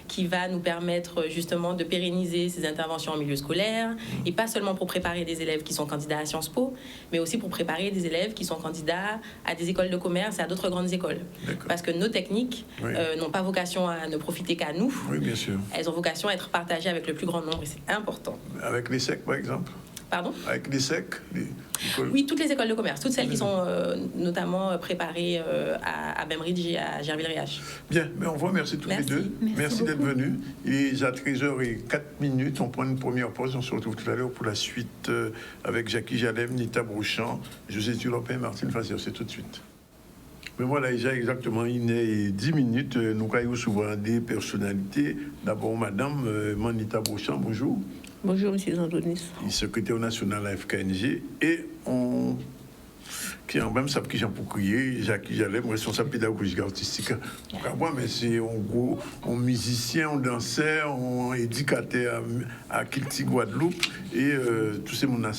Speaker 2: qui va nous permettre justement de pérenniser ces interventions en milieu scolaire, et pas seulement pour préparer des élèves qui sont candidats à Sciences Po, mais aussi pour préparer des élèves qui sont candidats à des écoles de commerce et à d'autres grandes écoles. Parce que nos techniques n'ont pas vocation à ne profiter qu'à nous.
Speaker 1: Oui, bien sûr.
Speaker 2: Elles ont vocation à être partagées avec le plus grand nombre, et c'est important.
Speaker 1: Avec les SEC, par exemple?
Speaker 2: Pardon?
Speaker 1: Avec les SEC?
Speaker 2: Oui, toutes les écoles de commerce, toutes celles qui sont notamment préparées à Bembridge et à Gerville-Riache.
Speaker 1: Bien, mais on vous remercie tous les deux. Merci d'être venus. Il est à 13h04. On prend une première pause. On se retrouve tout à l'heure pour la suite avec Jackie Jalem, Nita Brouchamp, José Tulopin et Martine Fassier. C'est tout de suite. Mais voilà, déjà exactement 10 minutes. Nous avons souvent des personnalités. D'abord, Madame Manita Brouchamp, bonjour.
Speaker 8: Bonjour, M. Andonis.
Speaker 1: Il est secrétaire national à FKNG. Et on... qui est en même ça qui j'ai pour crier, Jacques Jalem, responsable pédagogique artistique. Mais c'est un musicien, un danseur, un éducateur à Kilti, Guadeloupe. Et tous ces gens-là,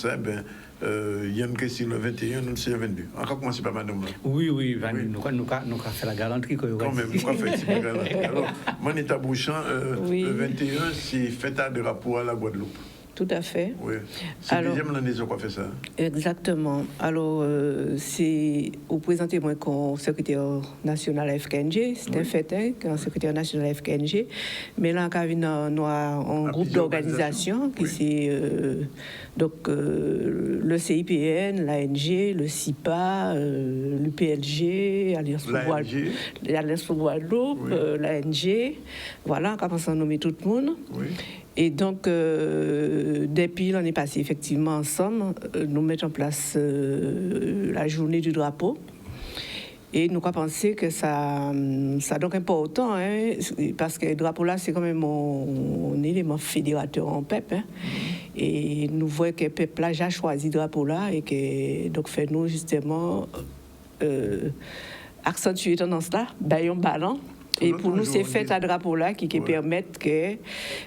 Speaker 1: il y a une question le 21, nous c'est le 22. Encore commencer par madame.
Speaker 9: Oui, nous avons fait la galanterie.
Speaker 1: Quand même, nous avons fait la galanterie. Alors, Manita Brouchamp, le 21, c'est fête de rapport à la Guadeloupe.
Speaker 8: Tout à fait.
Speaker 1: Oui. C'est la deuxième année qu'on fait ça.
Speaker 8: Exactement. Alors, c'est au présenté moi comme secrétaire national à FKNG. C'est un fait, qu'un secrétaire national à FKNG. Mais là, on a un groupe d'organisation qui c'est le CIPN, l'ANG, le CIPA, l'UPLG, l'Alliance pour Guadeloupe, l'ANG. Voilà, on commence à nommer tout le monde.
Speaker 1: Oui.
Speaker 8: Et donc, depuis l'année passée, effectivement, ensemble, nous mettons en place la journée du drapeau. Et nous avons pensé que ça donc important, hein, parce que le drapeau là, c'est quand même un élément fédérateur en PEP. Hein, et nous voyons que le PEP là a choisi le drapeau là et que donc fait nous justement accentuer tendance là, baillons ballon. Et pour nous, c'est fait à drapeau là qui permettent que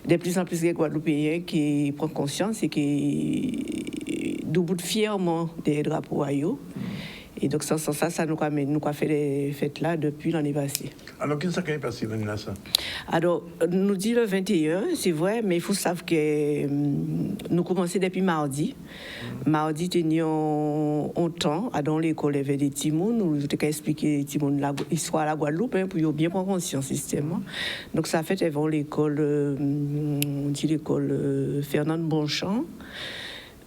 Speaker 8: de plus en plus de Guadeloupéens qui prennent conscience et qui doublent fièrement des drapeaux à eux. Et donc, ça nous a fait des fêtes là depuis l'année passée.
Speaker 1: Alors, qu'est-ce qui est passé l'année là, ça?
Speaker 8: Alors, nous dit le 21, c'est vrai, mais il faut savoir que nous commençons depuis mardi. Mardi, nous avons temps dans l'école avec des timons. Nous avons expliqué l'histoire à la Guadeloupe pour bien prendre conscience système. Donc, ça fait avant l'école, on dit l'école Fernand Bonchamp,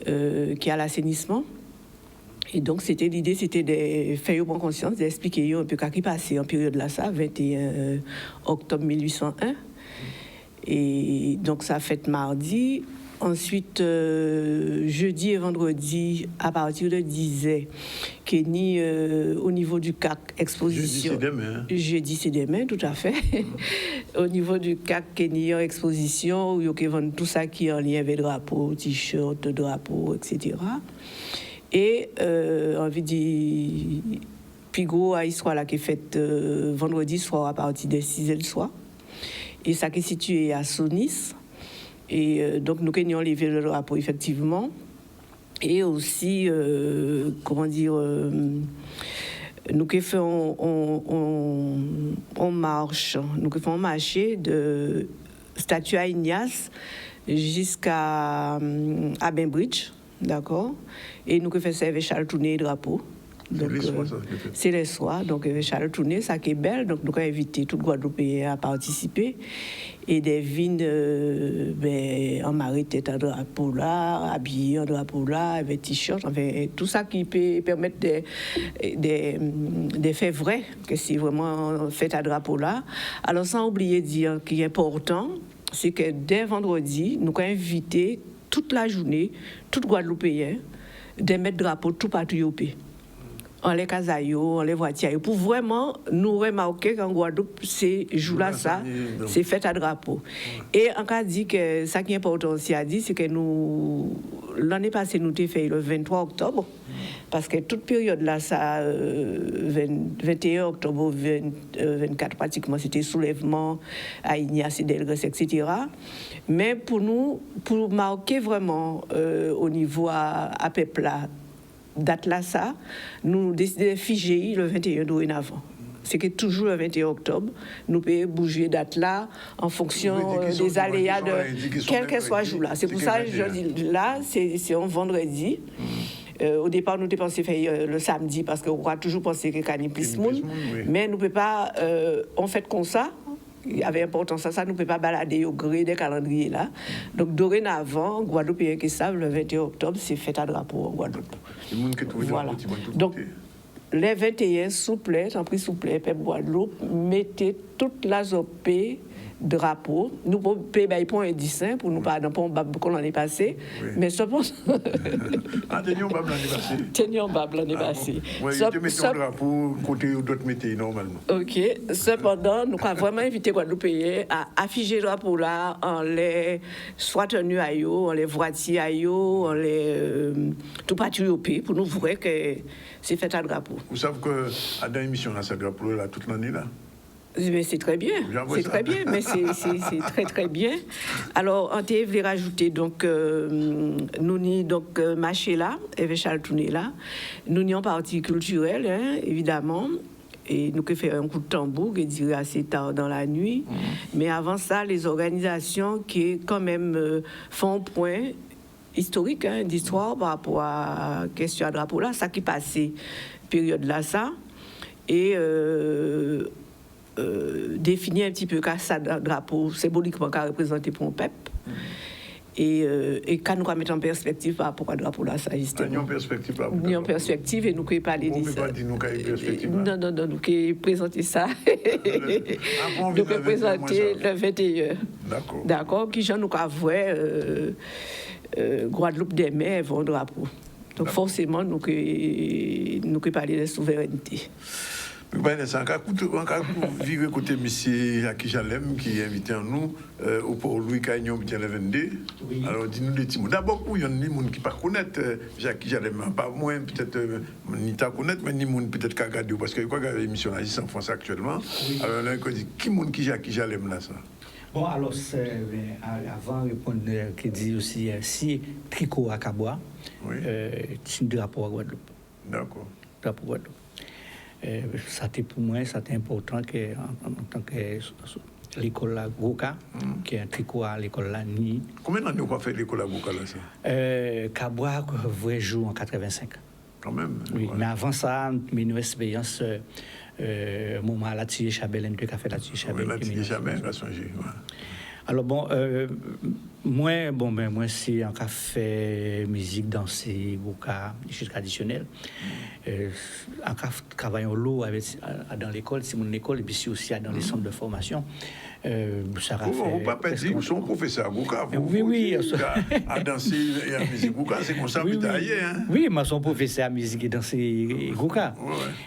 Speaker 8: qui a l'assainissement. Et donc, l'idée, c'était de faire prendre conscience, d'expliquer un peu ce qui passait en période là, ça, 21 octobre 1801. Et donc, ça a fait mardi. Ensuite, jeudi et vendredi, à partir de 10h, Kenny, au niveau du CAC, exposition.
Speaker 1: Jeudi, c'est demain.
Speaker 8: Jeudi, c'est demain, tout à fait. Au niveau du CAC, Kenny, exposition, où il y a tout ça qui est en lien avec drapeau, t-shirt, drapeau, etc. Et envie de plus gros à histoire là qui est faite vendredi soir à partir de 6h le soir. Et ça qui est situé à Sonis. Et donc nous avons levé le drapeau effectivement. Et aussi, nous avons fait on marche, nous avons fait un marché de statue à Ignace jusqu'à Bembridge. D'accord. Et nous avons fait servir Charles Tourné drapeau. Donc, c'est les soirs. Donc, Charles Tourné, ça qui est belle. Donc, nous avons invité tout Guadeloupéen à participer. Et des vignes, en marée tête en drapeau là, habillés en drapeau là, avec t-shirt, enfin, tout ça qui peut permettre des faits vrais, que c'est vraiment fait à drapeau là. Alors, sans oublier de dire qu'il est important, c'est que dès vendredi, nous avons invité toute la journée, tout Guadeloupéen, de mettre drapeau tout partout au pays. En les casaillots, en les voitures, pour vraiment nous remarquer qu'en Guadeloupe, c'est jour-là, ça, c'est fait à drapeau. Et on a dit que ça qui est important aussi à dire, c'est que nous, l'année passée, nous avons fait le 23 octobre, parce que toute période là, ça, 21 octobre, 24 pratiquement, c'était soulèvement à Ignace, Delgres, etc. Mais pour nous, pour marquer vraiment au niveau à Pepla, date là, ça, nous décidons de figer le 21 dorénavant. C'est que toujours le 21 octobre, nous pouvons bouger date là en fonction des aléas de quel que soit le jour là. C'est pour ça que je dis là, c'est un vendredi. Au départ, nous avons pensé faire le samedi parce qu'on a toujours pensé que Cani plus monde, mais nous ne pouvons pas, on fait comme ça. Il y avait importance à ça, nous ne pouvons pas balader au gré des calendriers là. Donc, dorénavant, Guadeloupéens qui savent, le 21 octobre, c'est fête à drapeau en Guadeloupe. Voilà. Donc, les 21 souplets, en prix souplet, Pep Guadeloupe, mettez toute la zopée drapeau. Nous pouvons payer pour un dessin, pour nous pas dans un bab qu'on l'année passée, mais cependant.
Speaker 1: Tenions bab l'année passée.
Speaker 8: Tenions bab l'année passée.
Speaker 1: Oui, tu mets ton drapeau, côté d'autres métiers normalement.
Speaker 8: Ok. Cependant, nous avons vraiment invité Guadeloupéens à afficher le drapeau là, en les soit tenus à yo, en les voitures à yo, en les tout patriotés, pour nous voir que c'est fait à drapeau.
Speaker 1: Vous savez que à dans l'émission là, ce drapeau là toute l'année là.
Speaker 8: Mais c'est très bien, c'est très bien, mais c'est très très bien. Alors, on voulait rajouter donc nous n'y donc marché là, et Charles Tourné là, nous n'y en partie culturelle hein, évidemment. Et nous avons fait un coup de tambour qui dirait assez tard dans la nuit. Mais avant ça, les organisations qui quand même font point historique hein, d'histoire par rapport à la question à drapeau là, ça qui passait période là ça et définir un petit peu qu'à ça drapeau symboliquement qu'a représenté pour un peuple et quand nous mettre en perspective par rapport à drapeau là ça justement en perspective et nous pouvons parler de ça non nous pouvons présenter ça nous pouvons présenter le 21 d'accord qui j'en nous voir Guadeloupe des mers vont drapeau donc forcément nous pouvons parler de souveraineté.
Speaker 1: C'est un cas vivre côté M. Jacques Jalem qui est invité à nous pour Louis Cagnon qui est le 22. Oui. Alors dis-nous des petits mots. D'abord, il y a des gens qui ne connaissent pas Jacques Jalem, pas moins peut-être ni ta connaître, mais ni monde peut-être qu'à regarder parce que quoi qu'il l'émission là ici en France actuellement. Oui. Alors là, on dit qui monde qui Jacques Jalem là ça.
Speaker 9: Bon alors avant de répondre qui dit aussi si tricot à Cabois, oui. C'est un drapeau à Guadeloupe.
Speaker 1: D'accord.
Speaker 9: Drapeau à Guadeloupe. Ça pour moi, c'est important que en tant que l'école à Goka, qui est un tricot à l'école à Ni.
Speaker 1: Combien d'années vous avez fait l'école à Goka là ça?
Speaker 9: Cabois, vrai jour en 85.
Speaker 1: Quand même.
Speaker 9: Oui, ouais. Mais avant ça, une expérience, moment à la Tige Chabelle, qui a fait la Tige Chabelle.
Speaker 1: La Tige Chabelle a changé.
Speaker 9: Alors bon, moi c'est un café musique dansée, Goka, musique traditionnelle. Un café travaillant l'eau dans l'école, c'est mon école, et puis aussi dans les centres de formation. Ça a
Speaker 1: fait. Papa dit, vous êtes professeur à Goka.
Speaker 9: Oui.
Speaker 1: À danser et à musique Goka, c'est comme ça,
Speaker 9: oui, oui, moi, je suis professeur à musique et danser Goka.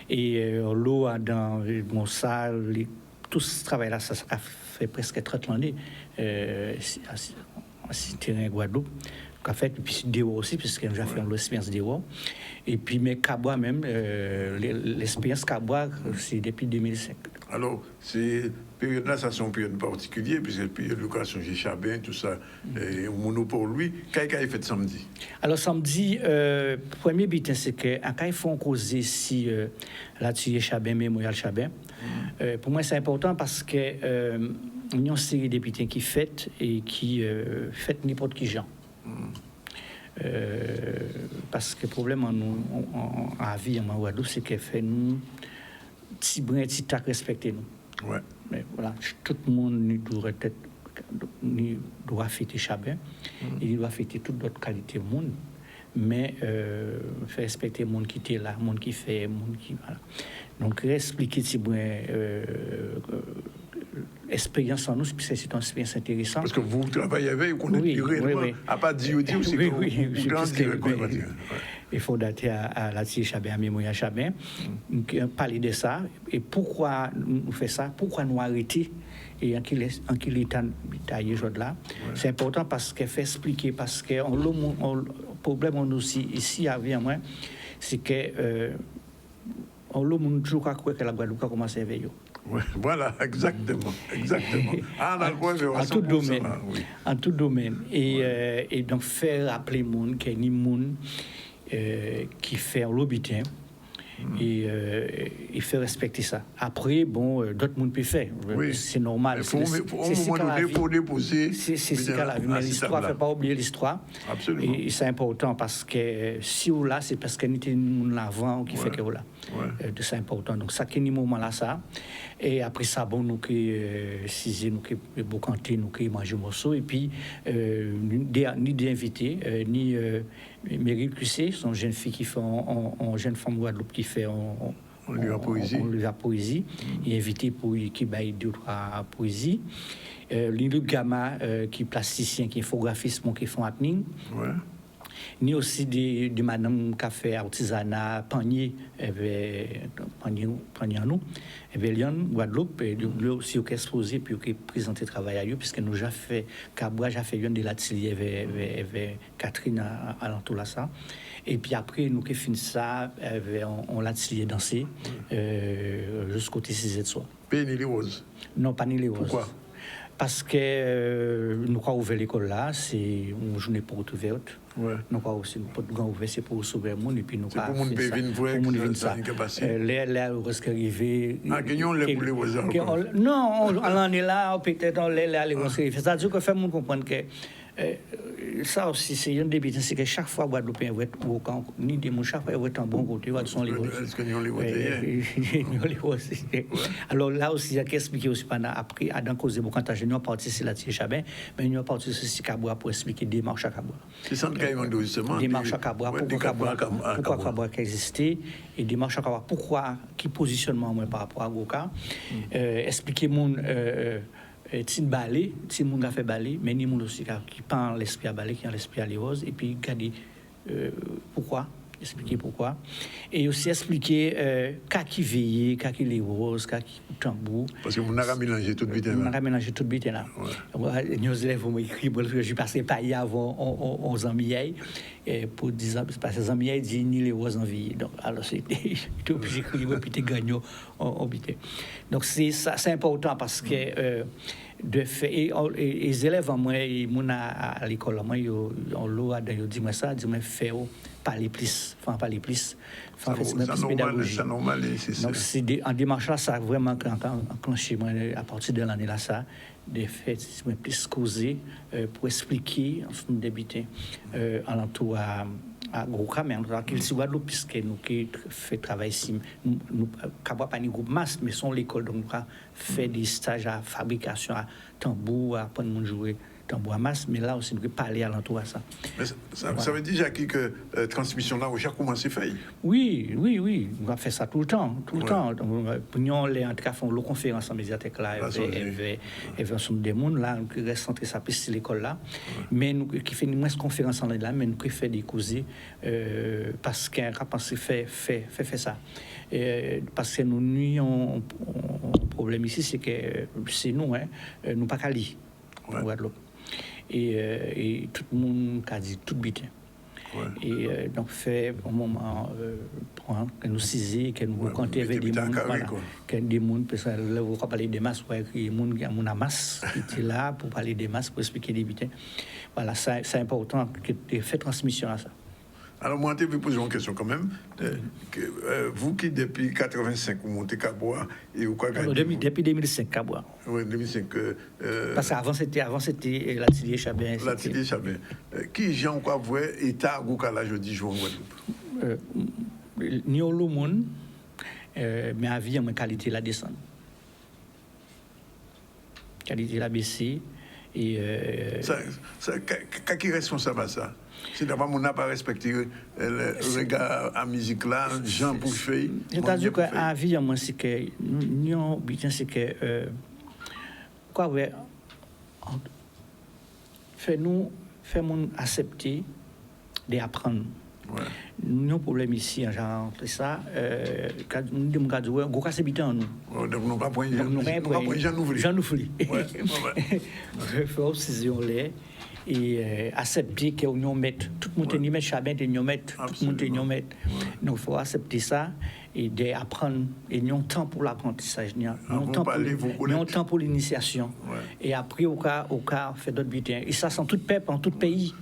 Speaker 9: Et l'eau dans mon salle, tout ce travail-là, ça a fait presque 30 années. À terrain Guadeloupe, qu'a fait, et puis Déo aussi, puisque j'ai fait l'expérience Déo. Et puis, mais Cabois même, l'expérience Cabois, c'est depuis 2005.
Speaker 1: Alors, ces périodes-là, ça sont une période particulière, puisque la période de location chez Chabin, tout ça, et mono pour lui. Qu'est-ce qu'il a fait samedi? Alors, samedi,
Speaker 9: premier but, c'est qu'en ils font causer si là-dessus, Chabin, Mémorial Chabin. Pour moi, c'est important parce que il y a une série de députés qui fêtent et qui fêtent n'importe qui gens. parce que le problème en vie, en Guadeloupe, c'est qu'elle fait nous, petit brin, petit tac, respecter nous.
Speaker 1: Ouais.
Speaker 9: Mais voilà, tout le monde doit fêter Chabin, il doit fêter toute d'autres qualités du monde, mais faire respecter le monde qui était là, le monde qui fait, le monde qui. Voilà. Donc, expliquer petit brin. Expérience en nous, c'est une expérience intéressante.
Speaker 1: Parce que vous travaillez avec, vous connaissez réellement, à pas dire, c'est que vous
Speaker 9: il faut dater à la Tige Chabin, à Mémoire Chabin, parler de ça, et pourquoi nous faisons ça, pourquoi nous arrêter, et en quel état là. C'est important parce qu'elle fait expliquer, parce que le problème aussi, ici, avec moi, c'est que le monde toujours croit que la Guadeloupe a commencé à veiller.
Speaker 1: Ouais, voilà, exactement.
Speaker 9: En tout domaine. Oui. En tout domaine. Et donc, faire rappeler le monde qu'il y a ni monde qui fait l'obitin et faire respecter ça. Après, bon, d'autres monde peuvent faire.
Speaker 1: Oui.
Speaker 9: C'est normal.
Speaker 1: C'est pour déposer.
Speaker 9: C'est ce cas la vie. Mais l'histoire, il ne faut pas oublier l'histoire.
Speaker 1: Absolument.
Speaker 9: Et c'est important parce que si on l'a, c'est parce qu'il y a des gens l'avant qui fait que voilà. C'est important. Donc, ça, qui est moment là, ça. Et après ça, bon, nous qui cisé, nous qui bocanté, nous qui mangé morceau. Et puis, ni des invités, ni Meryl QC, son jeune fille qui fait, en jeune femme Guadeloupe qui fait on lui a poésie. Il est invité pour qui baille d'autres poésie. L'Induc Gamma, qui est plasticien, qui est infographiste, qui font happening. Ouais. Ni aussi de madame qui a fait artisanat, panier en nous, Léon, Guadeloupe, et lui aussi qui est exposé, puis qui présenté travail à lui, puisque nous avons fait, Cabra, j'ai fait une de l'atelier avec Catherine à l'entour de ça. Et puis après, nous qui finissons ça, on l'atelier dansé, jusqu'au T6 de soir.
Speaker 1: Péni les roses?
Speaker 9: Non, pas ni les roses.
Speaker 1: Pourquoi?
Speaker 9: Parce que nous avons ouvert l'école là, c'est une journée porte ouverte. Ouais. Nous avons aussi une porte ouverte, c'est pour sauver le monde. Et puis nous
Speaker 1: c'est pour le monde venir ça.
Speaker 9: Les roses qui arrivent.
Speaker 1: Ah, gagnons les poulets aux arbres.
Speaker 9: Non, on en est là, peut-être on les roses qui arrivent. C'est-à-dire que fait le monde comprendre que ça aussi, c'est une des bêtises, c'est que chaque fois, Guadeloupéen va être au camp, ni des mots, chaque fois, il va être en bon côté, ils sont les roses.
Speaker 1: Est-ce que nous les
Speaker 9: roses? Alors là aussi, il y a qu'expliquer aussi pendant après, à dans cause de Bocantage, nous avons parti sur la Tige Chabin, mais nous avons parti sur Sikaboua pour expliquer des marches à Cabra.
Speaker 1: C'est ça que nous justement.
Speaker 9: Des marches à Cabra, pourquoi Cabra qui existait, et des marches à Cabra, pourquoi, qui positionnement par rapport à Goka, expliquer mon. Tin balai, tin moun a fait balai, mais ni moun aussi qui parle l'esprit à balai, qui a l'esprit à les roses, et puis garder pourquoi, expliquer pourquoi, et aussi expliquer qui veille, qui les roses, qui tambour.
Speaker 1: Parce que vous n'avez pas mélangé tout vite là.
Speaker 9: On a mélangé tout vite là. Nos élèves vont m'écrire parce que je passais pas hier avant 11 ans pour 10 ans, parce que les amis disent ni les roses en vie. Donc alors c'était obligé d'écrire et puis t'es gagnant en bité. Donc c'est ça, c'est important parce que de fait et les élèves moi à l'école moi on l'a dit moi ça, dit moi faire parler plus, faire parler plus, faire plus pédagogie.
Speaker 1: C'est normal, c'est
Speaker 9: donc c'est en démarche là ça a vraiment enclenché moi à partir de l'année là ça de fait plus causer pour expliquer en son débuté alentour à Goka, mais en tout cas, qu'il soit Guadeloupe, puisque nous qui fait travail ici, nous pas ni groupe masse, mais sont l'école, donc nous fait des stages à fabrication, à tambour, à apprendre à jouer tambour à masse, mais là aussi, nous parler à l'entour à ça.
Speaker 1: Mais ça veut dire, Jackie, que transmission là, j'ai commencé à faire.
Speaker 9: Oui, on va faire ça tout le temps. Pour nous, les en tout cas, font la conférence en médiathèque là, et ensemble des mondes là, nous reste centré ça plus sur l'école là, mais nous qui fait une moins conférence en là, mais nous qui fait des causes parce qu'un pensé fait ça. Parce que nous avons un problème ici, c'est que c'est nous, nous pas qu'à lire en Guadeloupe. Et tout le monde a dit tout bête. Et donc fait au moment que nous saisir, que nous compter avec des monde, que des monde parce que là on va parler des masses, des monde qui a mon masse qui était là pour parler des masses pour expliquer des bêtes. Voilà, c'est important que tu fais transmission à ça.
Speaker 1: Alors, moi, je vais poser une question quand même. Vous qui, depuis 85, vous montez Cabois et vous quoi
Speaker 9: Depuis 2005, Cabois.
Speaker 1: Oui, 2005.
Speaker 9: Parce qu'avant, c'était l'atelier Chabin.
Speaker 1: L'atelier Chabin. Qui, Jean, quoi, vous voyez, État, Goukala, je dis, jouer en Guadeloupe?
Speaker 9: Ni au monde, mais à vie, en qualité, la descend. Qualité, la baissée. Et
Speaker 1: qui est responsable à ça? C'est d'abord mon n'a pas respecté le regard à musique là, Jean Bouffet.
Speaker 9: C'est-à-dire qu'à vie, moi, c'est que nous, c'est que quoi, ouais, fait-nous accepter d'apprendre.
Speaker 1: Ouais.
Speaker 9: Nous, problème ici, genre, c'est ça, nous devons garder, nous casse bitan nous.
Speaker 1: Donc, nous pas prendre Jean Nouvelé.
Speaker 9: Jean Nouvelé. Il faut aussi et accepter que nous mettons tout le monde met Chabin et nous mettre tout le monde met. Donc il faut accepter ça et d'apprendre et nous temps pour l'apprentissage, nous temps pour l'initiation et après au cas fait d'autres butins et ça sans tout peuple en tout pays.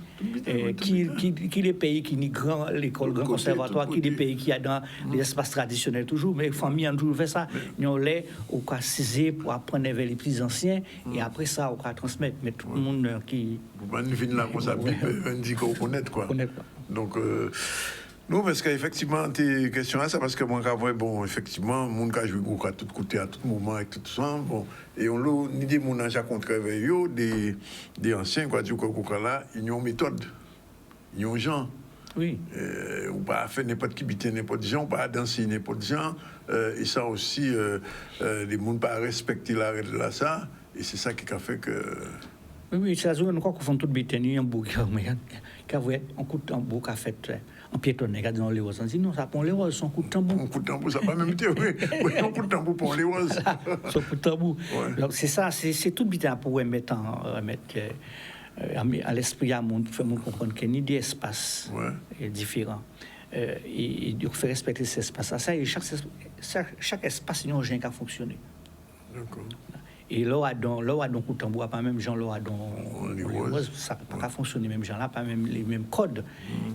Speaker 9: Qui les pays qui ni grand l'école grand conservatoire qui les pays qui a dans les espaces traditionnels toujours mais famille ont toujours fait ça nous les au cas saisir pour apprendre vers les plus anciens et après ça au cas transmettre mais tout le monde qui
Speaker 1: on vient là comme ça on dit qu'on connaît quoi donc nous parce qu'effectivement tes questions là c'est parce que moi quand bon effectivement monde qui joue à tout côté à tout moment avec tout ça bon et on l'a ni des monde déjà contre des anciens quoi du coup là ils ont méthode ils ont gens
Speaker 9: oui
Speaker 1: ou pas faire n'importe qui biter n'importe gens pas danser n'importe gens et ça aussi les monde pas respecter la règle là ça et c'est ça qui a fait que
Speaker 9: oui ça joue nous quoi qu'on font tout biter un bouc mais qu'avait on coûte un bouc a fait en piétonne, regarde dans les roses. On dit non, ça prend les roses, son coup de tambour.
Speaker 1: Un coup de tambour, ça n'a pas même été, oui. Un coup de tambour pour les roses.
Speaker 9: Son coup de tambour. Ouais. Donc c'est ça, c'est tout bien pour mettre à l'esprit à monde, faire comprendre qu'il y a une idée d'espace différent. Et il faut respecter cet espace. Ça, et chaque espace, il y a un gens qui a fonctionné.
Speaker 1: D'accord.
Speaker 9: Et là, donc, coup de tambour, pas même gens, là, donc, ça n'a pas fonctionné, même gens là, pas même les mêmes codes.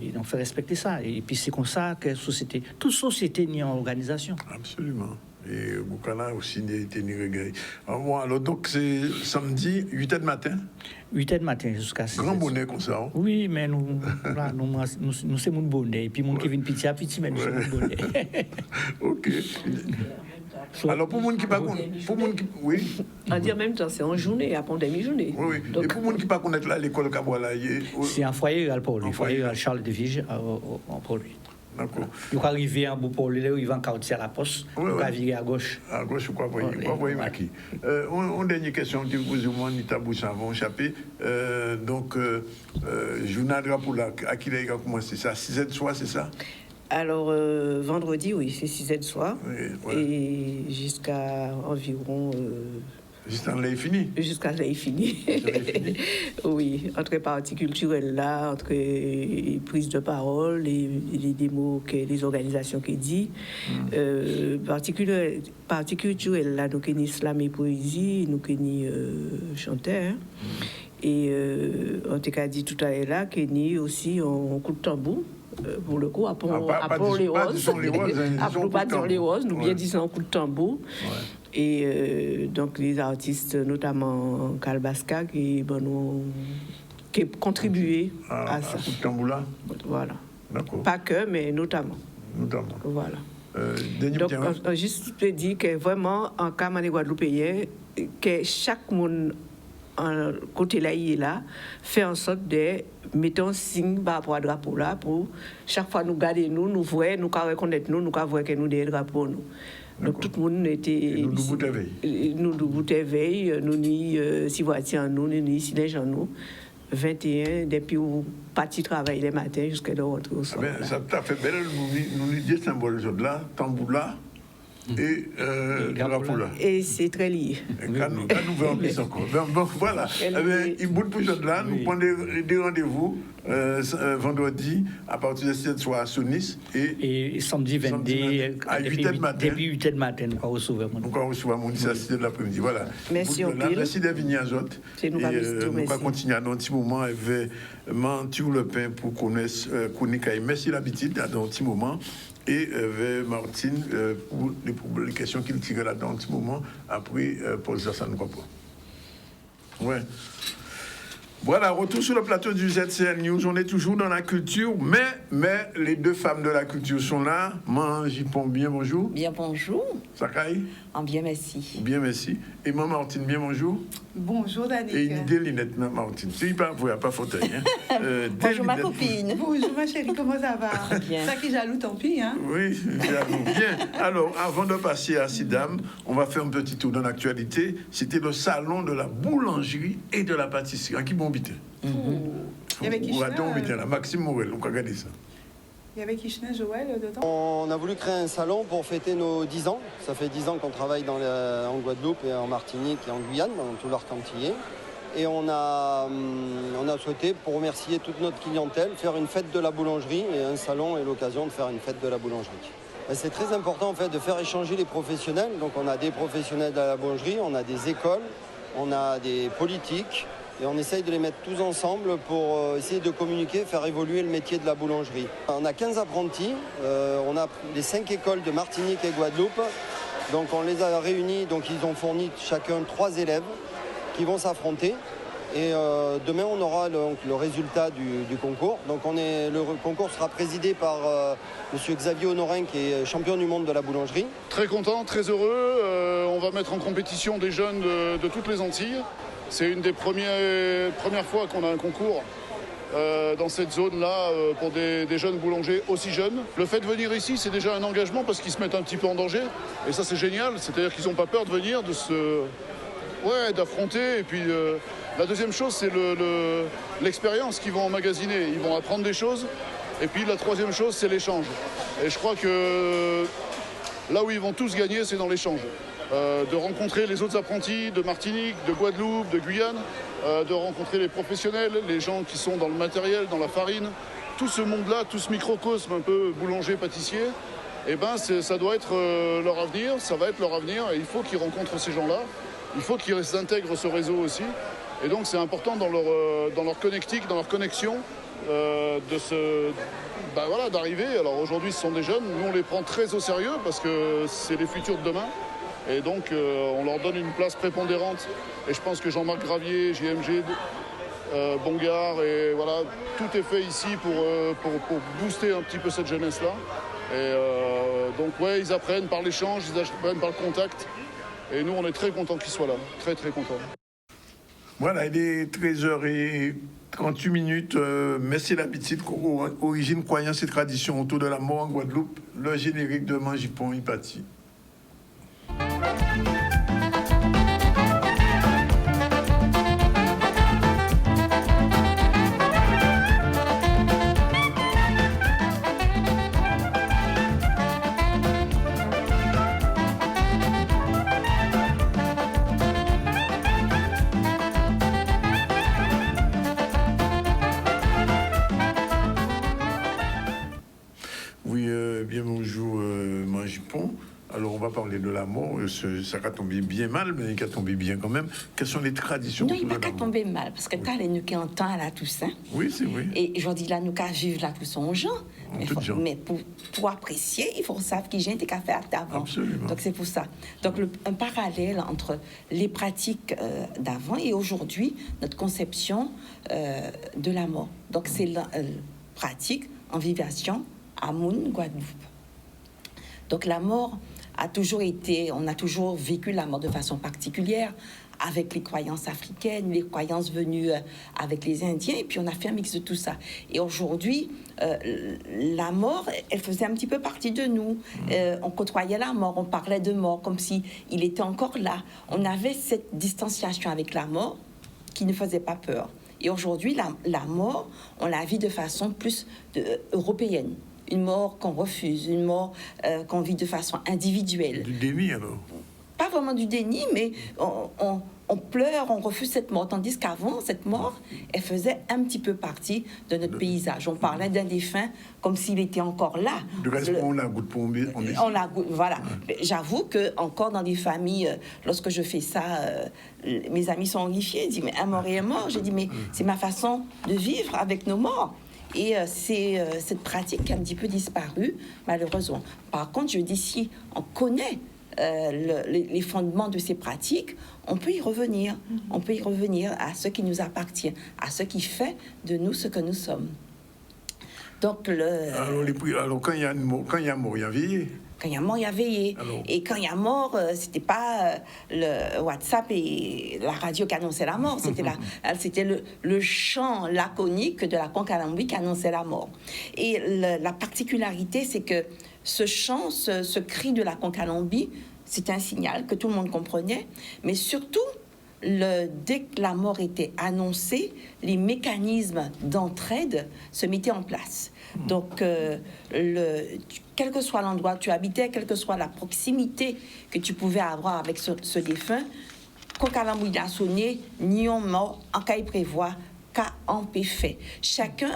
Speaker 9: Et donc, il faut respecter ça. Et puis, c'est comme ça que toute société n'est en organisation.
Speaker 1: Absolument. Et Boukala aussi n'a été ni regret. Alors, donc, c'est samedi, 8h du matin
Speaker 9: 8h du matin jusqu'à 6h.
Speaker 1: Grand bonnet comme ça.
Speaker 9: Oui, mais nous sommes mon bonnet. Et puis, mon qui vient petit à petit, mais nous sommes mon bonnet.
Speaker 1: OK. Alors, pour les gens qui oui.
Speaker 8: À dire en même temps, c'est en journée, après demi-journée.
Speaker 1: Oui. Donc, et pour les gens qui ne pas connaître là, l'école Cabois,
Speaker 9: c'est un foyer à Paul, un foyer à Charles de Vige, en Paul.
Speaker 1: D'accord.
Speaker 9: Il faut arriver en bout pour lui, il va en quartier à la poste, il va virer à gauche.
Speaker 1: À gauche, quoi, voyez, Maki. Une dernière question que vous posez au moins, Nita Bouchan, va échapper. Donc, journal drapeau là, à qui il a commencé ça 6h de soir, c'est ça?
Speaker 8: Alors, vendredi, oui, c'est 6h de soir. Oui, et jusqu'à environ...
Speaker 1: Jusqu'à là, il finit.
Speaker 8: Jusqu'à là, il finit. Oui, entre parties culturelles là, entre prises de parole, les démos que les organisations qui disent. Partie culturelle là, nous avons slam et poésie, nous avons chanteur. Et on t'a dit tout à l'heure là, qu'il y a aussi un coup de tambour. Pour le coup, après les roses, pas dans les roses, nous bien disons un coup de tambour. Et donc les artistes, notamment Kalbaska, qui contribué à ça.
Speaker 1: Coup de tambour là.
Speaker 8: Voilà.
Speaker 1: D'accord.
Speaker 8: Pas que, mais notamment. Voilà. Donc, juste te dire que vraiment, en cas de Guadeloupéen, que chaque monde côté là, il est là, fait en sorte de mettre un signe par rapport à drapeau là pour chaque fois nous garder nous voir, nous reconnaître nous voir que nous des drapeaux nous. Donc tout le monde était nous bout éveil, nous ni si voiture nous ni si les gens nous 21 depuis où parti travail les matins jusqu'à de rentrer au soir.
Speaker 1: Ça t'a fait belle nous dit symbole là, tambour là. Et drapeau là.
Speaker 8: Et c'est très lié.
Speaker 1: Quand nous verrons plus encore. Bon, voilà. Il bout de plus là, nous prenons des rendez-vous vendredi, à partir de 7 soirs à Sonis.
Speaker 9: Et samedi 22,
Speaker 1: à 8h du matin.
Speaker 9: Depuis 8h du matin, nous allons recevoir mon.
Speaker 1: Nous allons recevoir mon lycée à 6h de l'après-midi. Voilà.
Speaker 8: Merci,
Speaker 1: merci d'être venu à Zot.
Speaker 8: Nous
Speaker 1: allons continuer à un petit moment avec Mentir le pain pour connaître merci l'habitude dans un petit moment. Et avec Martine pour les questions qu'il tire là-dedans un petit moment. Après, pour ça ne croit pas. Ouais. Voilà, retour sur le plateau du ZCL News. On est toujours dans la culture, mais les deux femmes de la culture sont là. Jipon, bien bonjour.
Speaker 10: Bien bonjour.
Speaker 1: Sakai.
Speaker 10: Bien merci.
Speaker 1: Bien merci. Et moi, Martine, bien bonjour.
Speaker 11: Bonjour, Daniel.
Speaker 1: Et une lunette, Martine. C'est pas vous, pas fauteuil. Hein.
Speaker 10: Bonjour, ma copine.
Speaker 11: Bonjour, ma chérie, comment ça va?
Speaker 10: Bien.
Speaker 11: Ça qui jaloux, tant pis. Hein?
Speaker 1: Oui, jaloux. Bien. Alors, avant de passer à Sidam, on va faire un petit tour dans l'actualité. C'était le salon de la boulangerie et de la pâtisserie. Qui bon bité?
Speaker 11: Il y avait Kishna,
Speaker 1: là, Maxime Morel, on va regarder ça.
Speaker 11: Il y avait Kishna, Joël dedans.
Speaker 12: On a voulu créer un salon pour fêter nos 10 ans. Ça fait 10 ans qu'on travaille en Guadeloupe et en Martinique et en Guyane, dans tout l'arc antillais. Et on a souhaité, pour remercier toute notre clientèle, faire une fête de la boulangerie. Et un salon est l'occasion de faire une fête de la boulangerie. C'est très important en fait de faire échanger les professionnels. Donc on a des professionnels de la boulangerie, on a des écoles, on a des politiques. Et on essaye de les mettre tous ensemble pour essayer de communiquer, faire évoluer le métier de la boulangerie. On a 15 apprentis, on a les 5 écoles de Martinique et Guadeloupe. Donc on les a réunis, donc ils ont fourni chacun 3 élèves qui vont s'affronter. Et demain on aura le résultat du concours. Donc le concours sera présidé par monsieur Xavier Honorin qui est champion du monde de la boulangerie.
Speaker 13: Très content, très heureux. On va mettre en compétition des jeunes de toutes les Antilles. C'est une des premières fois qu'on a un concours dans cette zone-là pour des jeunes boulangers aussi jeunes. Le fait de venir ici, c'est déjà un engagement parce qu'ils se mettent un petit peu en danger. Et ça, c'est génial. C'est-à-dire qu'ils n'ont pas peur de venir, d'affronter. Et puis, la deuxième chose, c'est l'expérience qu'ils vont emmagasiner. Ils vont apprendre des choses. Et puis, la troisième chose, c'est l'échange. Et je crois que là où ils vont tous gagner, c'est dans l'échange. De rencontrer les autres apprentis de Martinique, de Guadeloupe, de Guyane, de rencontrer les professionnels, les gens qui sont dans le matériel, dans la farine, tout ce monde-là, tout ce microcosme un peu boulanger-pâtissier, ça doit être leur avenir, ça va être leur avenir et il faut qu'ils rencontrent ces gens-là, il faut qu'ils intègrent ce réseau aussi et donc c'est important dans leur connectique, dans leur connexion d'arriver. Alors aujourd'hui ce sont des jeunes, nous on les prend très au sérieux parce que c'est les futurs de demain. Et donc, on leur donne une place prépondérante. Et je pense que Jean-Marc Gravier, JMG, Bongard, et voilà, tout est fait ici pour booster un petit peu cette jeunesse-là. Et donc, ouais, ils apprennent par l'échange, ils apprennent par le contact. Et nous, on est très contents qu'ils soient là. Très, très contents.
Speaker 1: Voilà, il est 13h38. Merci l'habitude, origine, croyance et tradition autour de la mort en Guadeloupe. Le générique de Manjipon y parti. Oui, bien bonjour, Manjipon. Alors, on va parler de la mort. Ça a tombé bien mal, mais il a tombé bien quand même. Quelles sont les traditions?
Speaker 10: Non, il n'a pas tombé mal, parce que t'as les nous qui entendent à la Toussaint.
Speaker 1: Oui, c'est vrai.
Speaker 10: Et je dis là, nous qu'à vivre la Toussaint aux gens. Mais pour apprécier, il faut savoir qui j'ai des cafés d'avant.
Speaker 1: Absolument.
Speaker 10: Donc, c'est pour ça. Donc, un parallèle entre les pratiques d'avant et aujourd'hui, notre conception de la mort. Donc, c'est la pratique en vivation à Moun, Guadeloupe. Donc, la mort on a toujours vécu la mort de façon particulière avec les croyances africaines, les croyances venues avec les Indiens, et puis on a fait un mix de tout ça. Et aujourd'hui, la mort, elle faisait un petit peu partie de nous. On côtoyait la mort, on parlait de mort comme si il était encore là. On avait cette distanciation avec la mort qui ne faisait pas peur. Et aujourd'hui, la mort, on la vit de façon plus européenne. Une mort qu'on refuse, une mort qu'on vit de façon individuelle.
Speaker 1: Du déni, alors?
Speaker 10: Pas vraiment du déni, mais on pleure, on refuse cette mort. Tandis qu'avant, cette mort, elle faisait un petit peu partie de notre paysage. On parlait d'un défunt comme s'il était encore là.
Speaker 1: On la goûte pour
Speaker 10: voilà. J'avoue que encore dans des familles, lorsque je fais ça, mes amis sont horrifiés. Ils disent, mais un mort est mort. J'ai dit, mais c'est ma façon de vivre avec nos morts. Et c'est cette pratique qui a un petit peu disparu, malheureusement. Par contre, je dis, si on connaît les fondements de ces pratiques, on peut y revenir. On peut y revenir à ce qui nous appartient, à ce qui fait de nous ce que nous sommes. Donc,
Speaker 1: alors quand il y a mort, il y a veillé.
Speaker 10: Quand il y a mort, il y a veillé. Et quand il y a mort, c'était pas le WhatsApp et la radio qui annonçaient la mort. C'était le chant laconique de la concalambie qui annonçait la mort. Et la particularité, c'est que ce chant, ce cri de la concalambie, c'était un signal que tout le monde comprenait. Mais surtout, dès que la mort était annoncée, les mécanismes d'entraide se mettaient en place. Donc, quel que soit l'endroit où tu habitais, quelle que soit la proximité que tu pouvais avoir avec ce défunt, quand Calambouille a sonné, ni on mort, en cas il prévoit, qu'à en fait. Chacun,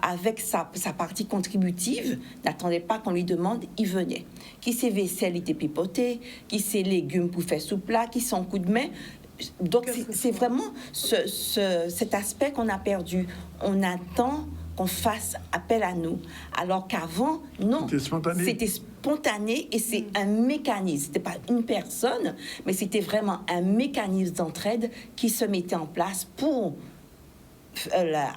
Speaker 10: avec sa partie contributive, n'attendait pas qu'on lui demande, il venait. Qui sait vaisselle, il était pipoté, qui sait légumes pour faire sous plat, qui sait coup de main. Donc, c'est vraiment cet aspect qu'on a perdu. On attend qu'on fasse appel à nous. Alors qu'avant, non. C'était spontané et c'est un mécanisme. C'était pas une personne, mais c'était vraiment un mécanisme d'entraide qui se mettait en place pour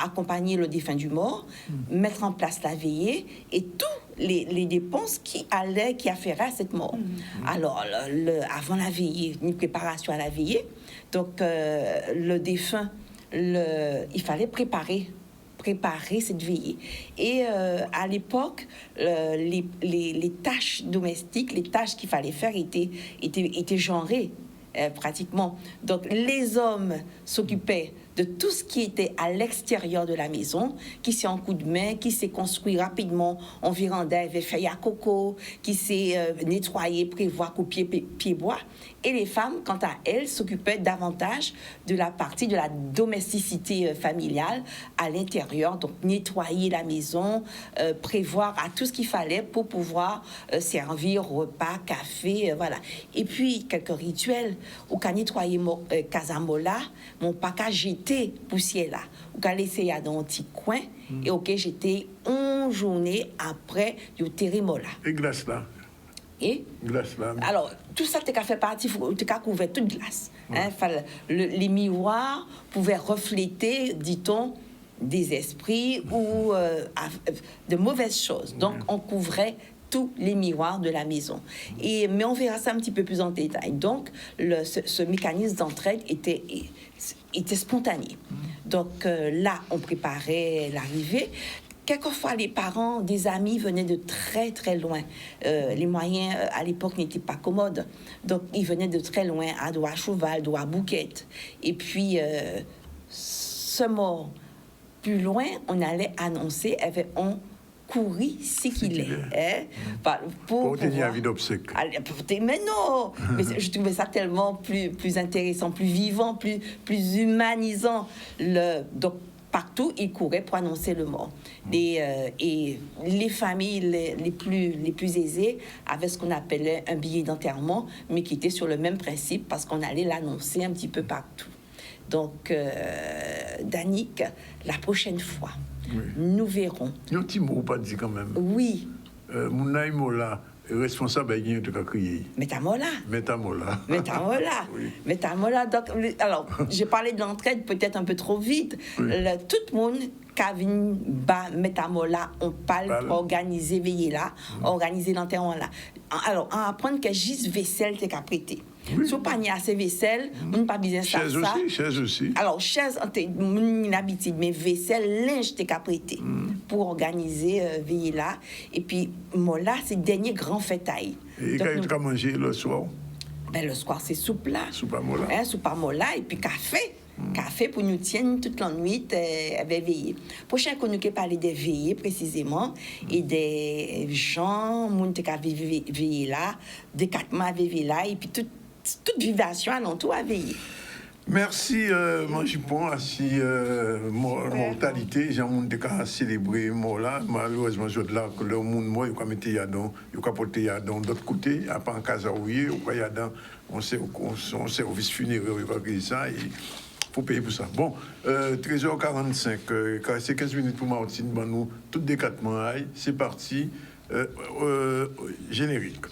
Speaker 10: accompagner le défunt du mort, mettre en place la veillée et tous les dépenses qui afféraient à cette mort. Alors, avant la veillée, une préparation à la veillée, donc le défunt, il fallait préparer cette veillée. Et à l'époque, les tâches domestiques, les tâches qu'il fallait faire étaient genrées pratiquement. Donc les hommes s'occupaient de tout ce qui était à l'extérieur de la maison, qui s'est en coup de main, qui s'est construit rapidement en véranda, avait fait à coco, qui s'est nettoyé, prévoir, couper pied bois. Et les femmes, quant à elles, s'occupaient davantage de la partie de la domesticité familiale à l'intérieur, donc nettoyer la maison, prévoir à tout ce qu'il fallait pour pouvoir servir repas, café, voilà. Et puis quelques rituels, ou qu'à nettoyer casamola, mon pas qu'à jeter poussière là, ou qu'à laisser dans un petit coin, et ok, j'étais une journée après du terremola.
Speaker 1: Et glace là.
Speaker 10: Et
Speaker 1: glace là.
Speaker 10: Alors, tout ça, tu as fait partie, tu as couvert toute glace. Hein, les miroirs pouvaient refléter, dit-on, des esprits ou de mauvaises choses. Donc, on couvrait tous les miroirs de la maison. Mais on verra ça un petit peu plus en détail. Donc, ce mécanisme d'entraide était spontané. Donc, là, on préparait l'arrivée. Quelquefois, les parents des amis venaient de très, très loin. Les moyens, à l'époque, n'étaient pas commodes. Donc, ils venaient de très loin, à Douai-Chouval, Douai-Bouquette. Et puis, ce mort, plus loin, on allait annoncer, on courir si qu'il est.
Speaker 1: Pour tenir la vie d'obsèque.
Speaker 10: Mais non, mais je trouvais ça tellement plus intéressant, plus vivant, plus humanisant. Donc, partout, ils couraient pour annoncer le mort. Et les familles les plus aisées avaient ce qu'on appelait un billet d'enterrement, mais qui était sur le même principe parce qu'on allait l'annoncer un petit peu partout. Donc, Danick, la prochaine fois, nous verrons.
Speaker 1: Il y a un petit mot pas dit quand même.
Speaker 10: Oui.
Speaker 1: Mounaï Mola est responsable de tout crier.
Speaker 10: Metamola.
Speaker 1: Oui.
Speaker 10: Metamola. Donc, alors, j'ai parlé de l'entraide peut-être un peu trop vite. Tout le monde Kavin ba Metamola, on parle pour organiser veiller là, organiser l'enterrement là. Alors, on apprend que juste vaisselle t'es qu'à prêter. Si on pas n'y a assez vaisselle, on n'a pas besoin de ça.
Speaker 1: Chaise aussi.
Speaker 10: Alors, chaise, on a une habitude, mais vaisselle, linge t'es qu'à prêter pour organiser veiller là. Et puis, Mola, c'est le dernier grand fêtail.
Speaker 1: Et quand tu as mangé le soir?
Speaker 10: Ben, le soir, c'est soupe là.
Speaker 1: Soupe à Mola.
Speaker 10: Soupe à Mola et puis café. Café pour nous tenir toute la nuit avec veillée. Prochain qu'on nous parler des veillées précisément et des gens qui ont veillé là, des 4 mois veillé là et puis toute vivation alentour à veiller.
Speaker 1: Merci, mon jupon, à si mortalité. J'ai un monde qui a célébré mort là. Malheureusement, je là que le monde mort, il a mis yadon, il a porté yadon d'autre côté, à pas en Casaouye, ou yadon, on service funéraire, il a ça. Il faut payer pour ça. Bon, 13h45, c'est 15 minutes pour Martine, bon, nous, toutes des 4 mois, c'est parti. Générique.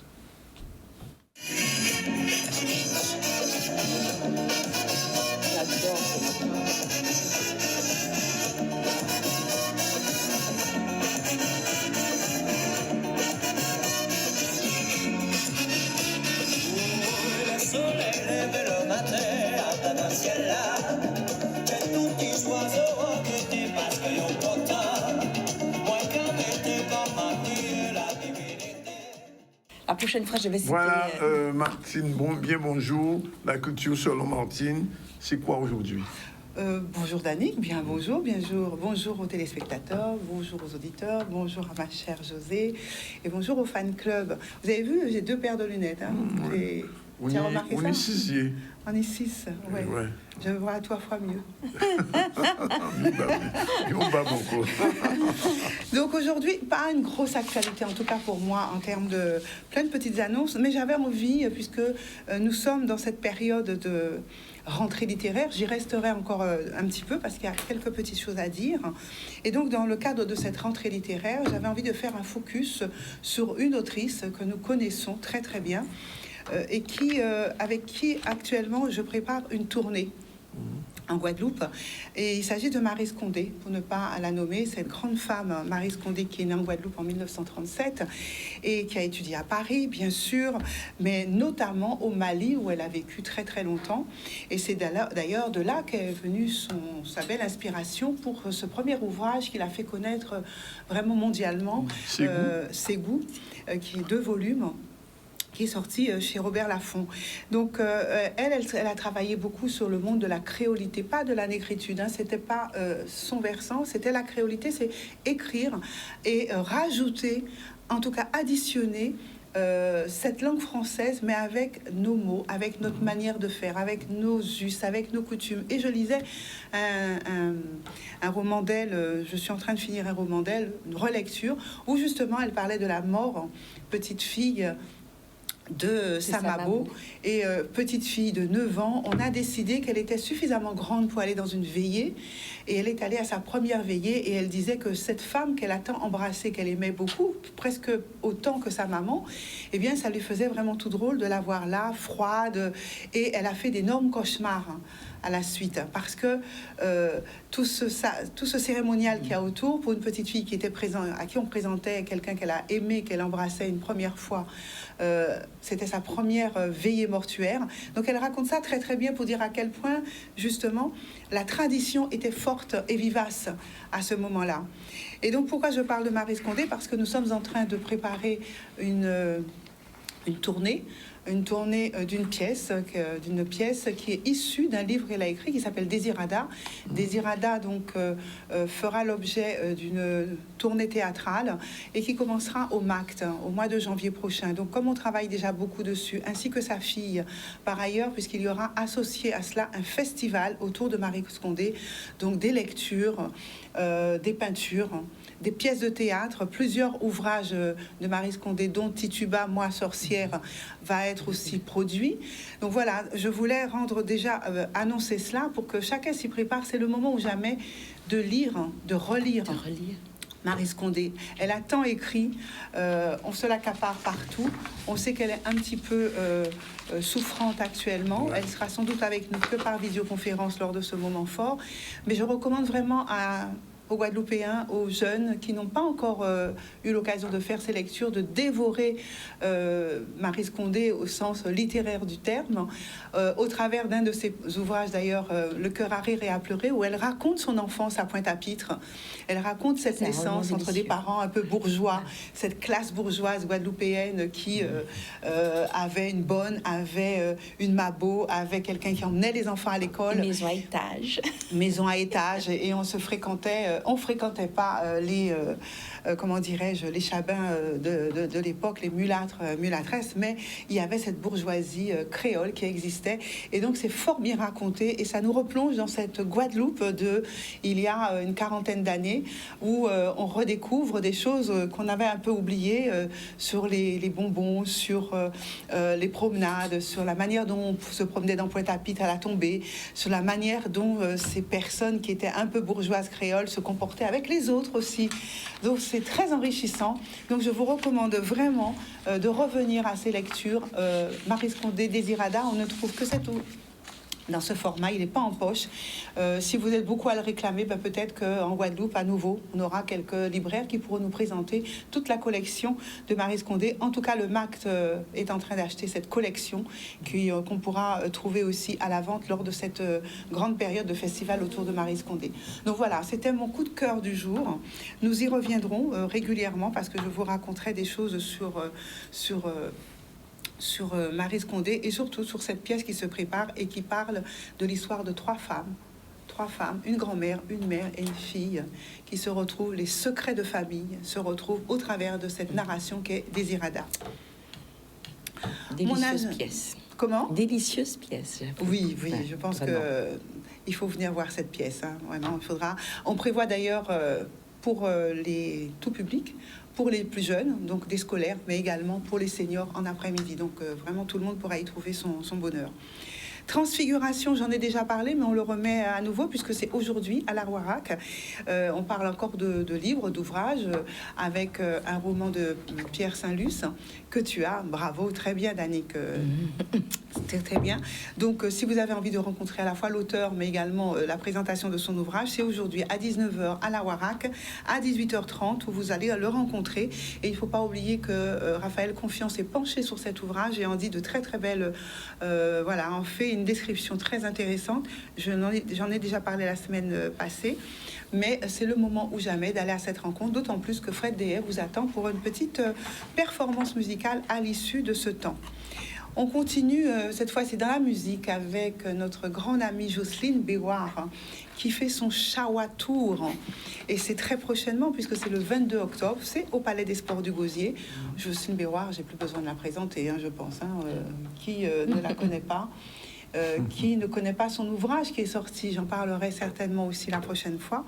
Speaker 10: La prochaine fois, je vais citer...
Speaker 1: Voilà, Martine, bonjour. La culture selon Martine, c'est quoi aujourd'hui?
Speaker 11: Bonjour Danick, bonjour aux téléspectateurs, bonjour aux auditeurs, bonjour à ma chère José et bonjour au fan club. Vous avez vu, j'ai 2 paires de lunettes. Hein.
Speaker 1: On est 6.
Speaker 11: On est 6, ouais. Je vois 3 fois mieux. Donc aujourd'hui, pas une grosse actualité, en tout cas pour moi, en termes de plein de petites annonces, mais j'avais envie, puisque nous sommes dans cette période de rentrée littéraire, j'y resterai encore un petit peu parce qu'il y a quelques petites choses à dire. Et donc, dans le cadre de cette rentrée littéraire, j'avais envie de faire un focus sur une autrice que nous connaissons très très bien et avec qui actuellement je prépare une tournée en Guadeloupe. Et il s'agit de Maryse Condé, pour ne pas la nommer, cette grande femme, Maryse Condé, qui est née en Guadeloupe en 1937 et qui a étudié à Paris, bien sûr, mais notamment au Mali, où elle a vécu très très longtemps. Et c'est d'ailleurs de là qu'est venue sa belle inspiration pour ce premier ouvrage qui l'a fait connaître vraiment mondialement, Ségou, qui est 2 volumes, qui est sorti chez Robert Laffont. Donc, elle a travaillé beaucoup sur le monde de la créolité, pas de la négritude, hein, c'était pas son versant, c'était la créolité, c'est écrire et rajouter, en tout cas additionner cette langue française, mais avec nos mots, avec notre manière de faire, avec nos us, avec nos coutumes. Et je lisais un roman d'elle, je suis en train de finir un roman d'elle, une relecture, où justement elle parlait de la mort, petite fille de Samabo et petite fille de 9 ans, on a décidé qu'elle était suffisamment grande pour aller dans une veillée et elle est allée à sa première veillée et elle disait que cette femme qu'elle a tant embrassée, qu'elle aimait beaucoup, presque autant que sa maman, eh bien ça lui faisait vraiment tout drôle de la voir là, froide, et elle a fait d'énormes cauchemars à la suite, parce que tout ce cérémonial qu'il y a autour, pour une petite fille qui était présente, à qui on présentait quelqu'un qu'elle a aimé, qu'elle embrassait une première fois, c'était sa première veillée mortuaire. Donc elle raconte ça très très bien pour dire à quel point justement la tradition était forte et vivace à ce moment-là. Et donc pourquoi je parle de Maryse Condé? Parce que nous sommes en train de préparer une tournée d'une pièce qui est issue d'un livre qu'elle a écrit qui s'appelle Désirada. Désirada donc fera l'objet d'une tournée théâtrale et qui commencera au MACT au mois de janvier prochain. Donc comme on travaille déjà beaucoup dessus, ainsi que sa fille par ailleurs, puisqu'il y aura associé à cela un festival autour de Maryse Condé, donc des lectures, des peintures, des pièces de théâtre, plusieurs ouvrages de Maryse Condé, dont Tituba, Moi sorcière, va être aussi produit. Donc voilà, je voulais annoncer cela pour que chacun s'y prépare. C'est le moment ou jamais de lire, de relire. Maryse Condé, elle a tant écrit, on se l'accapare partout. On sait qu'elle est un petit peu souffrante actuellement. Elle sera sans doute avec nous que par visioconférence lors de ce moment fort. Mais je recommande vraiment aux Guadeloupéens, aux jeunes qui n'ont pas encore eu l'occasion de faire ces lectures, de dévorer Maryse Condé au sens littéraire du terme, au travers d'un de ses ouvrages d'ailleurs, Le cœur à rire et à pleurer, où elle raconte son enfance à Pointe-à-Pitre. Elle raconte cette naissance entre des parents un peu bourgeois, cette classe bourgeoise guadeloupéenne qui avait une bonne, avait une mabo, avait quelqu'un qui emmenait les enfants à l'école.
Speaker 10: Maison à étage.
Speaker 11: Maison à étage, et on se fréquentait on fréquentait pas les chabins de l'époque, les mulâtresses, mais il y avait cette bourgeoisie créole qui existait. Et donc, c'est fort bien raconté et ça nous replonge dans cette Guadeloupe il y a une quarantaine d'années où on redécouvre des choses qu'on avait un peu oubliées sur les bonbons, sur les promenades, sur la manière dont on se promenait dans Pointe-à-Pitre à la tombée, sur la manière dont ces personnes qui étaient un peu bourgeoises créoles se comportaient avec les autres aussi. Donc c'est très enrichissant. Donc je vous recommande vraiment de revenir à ces lectures. Maryse Condé, Désirada, on ne trouve que dans ce format, il n'est pas en poche. Si vous êtes beaucoup à le réclamer, peut-être qu'en Guadeloupe, à nouveau, on aura quelques libraires qui pourront nous présenter toute la collection de Maryse Condé. En tout cas, le MACT est en train d'acheter cette collection qu'on pourra trouver aussi à la vente lors de cette grande période de festival autour de Maryse Condé. Donc voilà, c'était mon coup de cœur du jour. Nous y reviendrons régulièrement parce que je vous raconterai des choses sur Maryse Condé et surtout sur cette pièce qui se prépare et qui parle de l'histoire de trois femmes, une grand-mère, une mère et une fille qui se retrouvent, les secrets de famille se retrouvent au travers de cette narration qu'est Désirada.
Speaker 14: Délicieuse pièce.
Speaker 11: Comment ?
Speaker 14: Délicieuse pièce.
Speaker 11: Oui, je pense qu'il faut venir voir cette pièce. Hein. Vraiment, il faudra. On prévoit d'ailleurs pour les tout publics, pour les plus jeunes, donc des scolaires, mais également pour les seniors en après-midi. Donc vraiment, tout le monde pourra y trouver son bonheur. Transfiguration, j'en ai déjà parlé, mais on le remet à nouveau puisque c'est aujourd'hui à l'Arwarac. On parle encore de livres, d'ouvrages, avec un roman de Pierre Saint-Luce que tu as. Bravo, très bien, Danick. Très, très bien. Donc, si vous avez envie de rencontrer à la fois l'auteur, mais également la présentation de son ouvrage, c'est aujourd'hui à 19h à l'Arwarac, à 18h30, où vous allez le rencontrer. Et il ne faut pas oublier que Raphaël Confiance s'est penché sur cet ouvrage et en dit de très, très belles... en fait une description très intéressante. J'en ai déjà parlé la semaine passée, mais c'est le moment ou jamais d'aller à cette rencontre, d'autant plus que Fred Deher vous attend pour une petite performance musicale à l'issue de ce temps. On continue, cette fois-ci dans la musique, avec notre grande amie Jocelyne Béouard, qui fait son Chawa Tour. Et c'est très prochainement, puisque c'est le 22 octobre, c'est au Palais des Sports du Gosier. Jocelyne Béouard, j'ai plus besoin de la présenter, je pense. Qui ne la connaît pas qui ne connaît pas son ouvrage qui est sorti. J'en parlerai certainement aussi la prochaine fois.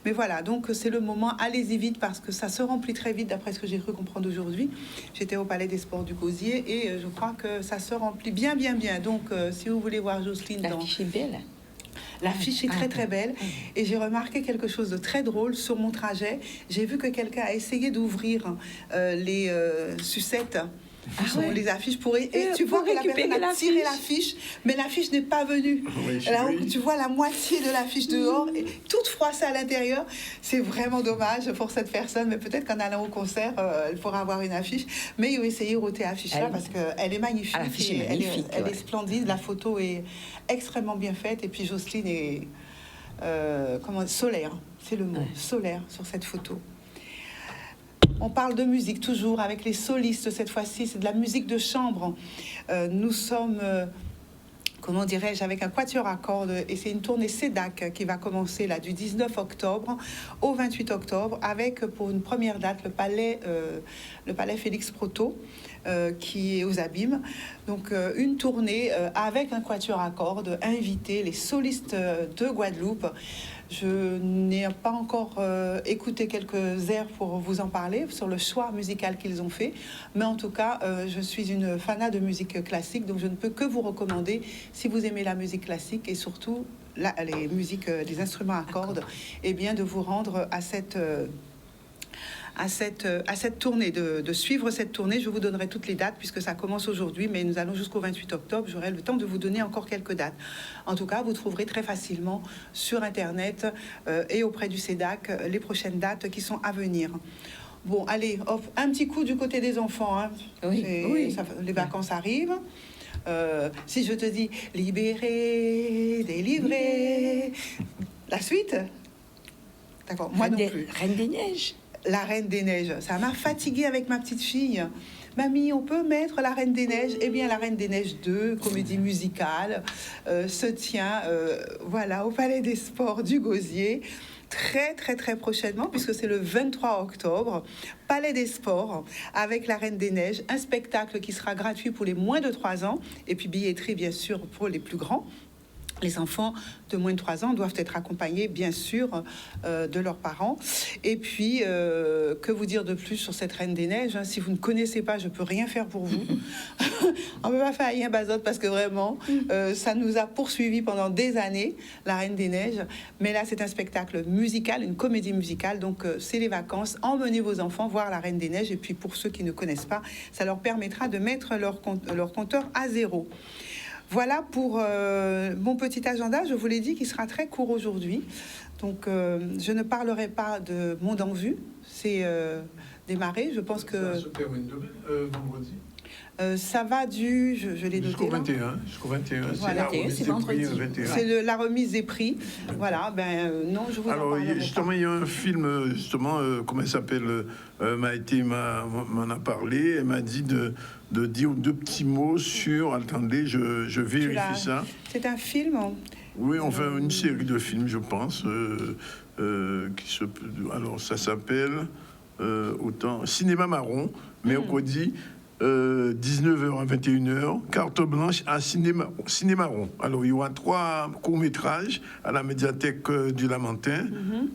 Speaker 11: Mais voilà, donc c'est le moment. Allez-y vite parce que ça se remplit très vite d'après ce que j'ai cru comprendre aujourd'hui. J'étais au Palais des Sports du Gosier et je crois que ça se remplit bien. Donc si vous voulez voir Jocelyne...
Speaker 14: L'affiche est belle.
Speaker 11: L'affiche est très très belle et j'ai remarqué quelque chose de très drôle sur mon trajet. J'ai vu que quelqu'un a essayé d'ouvrir les sucettes. Les affiches pourries. Et tu vois que la personne a tiré l'affiche, mais l'affiche n'est pas venue. Oui, alors, tu vois la moitié de l'affiche dehors, et toute froissée à l'intérieur. C'est vraiment dommage pour cette personne, mais peut-être qu'en allant au concert, elle pourra avoir une affiche. Mais il faut essayer ôter l'affiche-là parce qu'elle est magnifique.
Speaker 14: L'affiche est magnifique.
Speaker 11: Elle est splendide, la photo est extrêmement bien faite. Et puis Jocelyne est solaire, c'est le mot, solaire sur cette photo. On parle de musique toujours avec les solistes cette fois-ci, c'est de la musique de chambre. Nous sommes, avec un quatuor à cordes et c'est une tournée CEDAC qui va commencer là du 19 octobre au 28 octobre avec pour une première date le palais Félix Proto qui est aux Abîmes. Donc une tournée avec un quatuor à cordes, invité les solistes de Guadeloupe. Je n'ai pas encore écouté quelques airs pour vous en parler sur le choix musical qu'ils ont fait, mais en tout cas, je suis une fanat de musique classique, donc je ne peux que vous recommander, si vous aimez la musique classique et surtout les musiques, les instruments à cordes, eh bien de vous rendre à cette tournée, de suivre cette tournée. Je vous donnerai toutes les dates puisque ça commence aujourd'hui, mais nous allons jusqu'au 28 octobre. J'aurai le temps de vous donner encore quelques dates. En tout cas, vous trouverez très facilement sur Internet et auprès du CEDAC les prochaines dates qui sont à venir. Bon, allez, hop, un petit coup du côté des enfants. Oui. Les vacances arrivent. Si je te dis libérer, délivrer, la suite. D'accord, moi non plus.
Speaker 14: Reine des Neiges.
Speaker 11: La Reine des Neiges, ça m'a fatiguée avec ma petite fille. Mamie, on peut mettre La Reine des Neiges? Eh bien, La Reine des Neiges 2, comédie musicale, se tient au Palais des Sports du Gosier. très prochainement, puisque c'est le 23 octobre, Palais des Sports, avec la Reine des Neiges, un spectacle qui sera gratuit pour les moins de 3 ans, et puis billetterie, bien sûr, pour les plus grands. Les enfants de moins de 3 ans doivent être accompagnés, bien sûr, de leurs parents. Et puis, que vous dire de plus sur cette Reine des Neiges, hein? Si vous ne connaissez pas, je ne peux rien faire pour vous. On ne peut pas faire un bazote parce que vraiment, ça nous a poursuivis pendant des années, la Reine des Neiges. Mais là, c'est un spectacle musical, une comédie musicale. Donc, c'est les vacances. Emmenez vos enfants voir la Reine des Neiges. Et puis, pour ceux qui ne connaissent pas, ça leur permettra de mettre leur compteur à 0. Voilà pour mon petit agenda, je vous l'ai dit, qui sera très court aujourd'hui. Donc, je ne parlerai pas de Monde en Vue, c'est démarré. Je pense que...
Speaker 1: Ça se termine vendredi.
Speaker 11: Ça va du... Je l'ai noté
Speaker 1: jusqu'au 21. Jusqu'au 21.
Speaker 11: Voilà.
Speaker 14: C'est vendredi.
Speaker 11: C'est la remise des prix. Voilà, non, je vous
Speaker 1: alors,
Speaker 11: en parlerai
Speaker 1: justement,
Speaker 11: pas.
Speaker 1: il y a un film, justement, comment il s'appelle, Maïté m'en a parlé. Elle m'a dit de dire 2 petits mots sur... Attendez, je vérifie ça.
Speaker 11: C'est un film.
Speaker 1: Oui, enfin, une série de films, je pense. Alors, ça s'appelle autant Cinéma Marron, mercredi, 19h à 21h, carte blanche à Cinémarron. Alors, il y aura 3 courts-métrages à la médiathèque du Lamentin,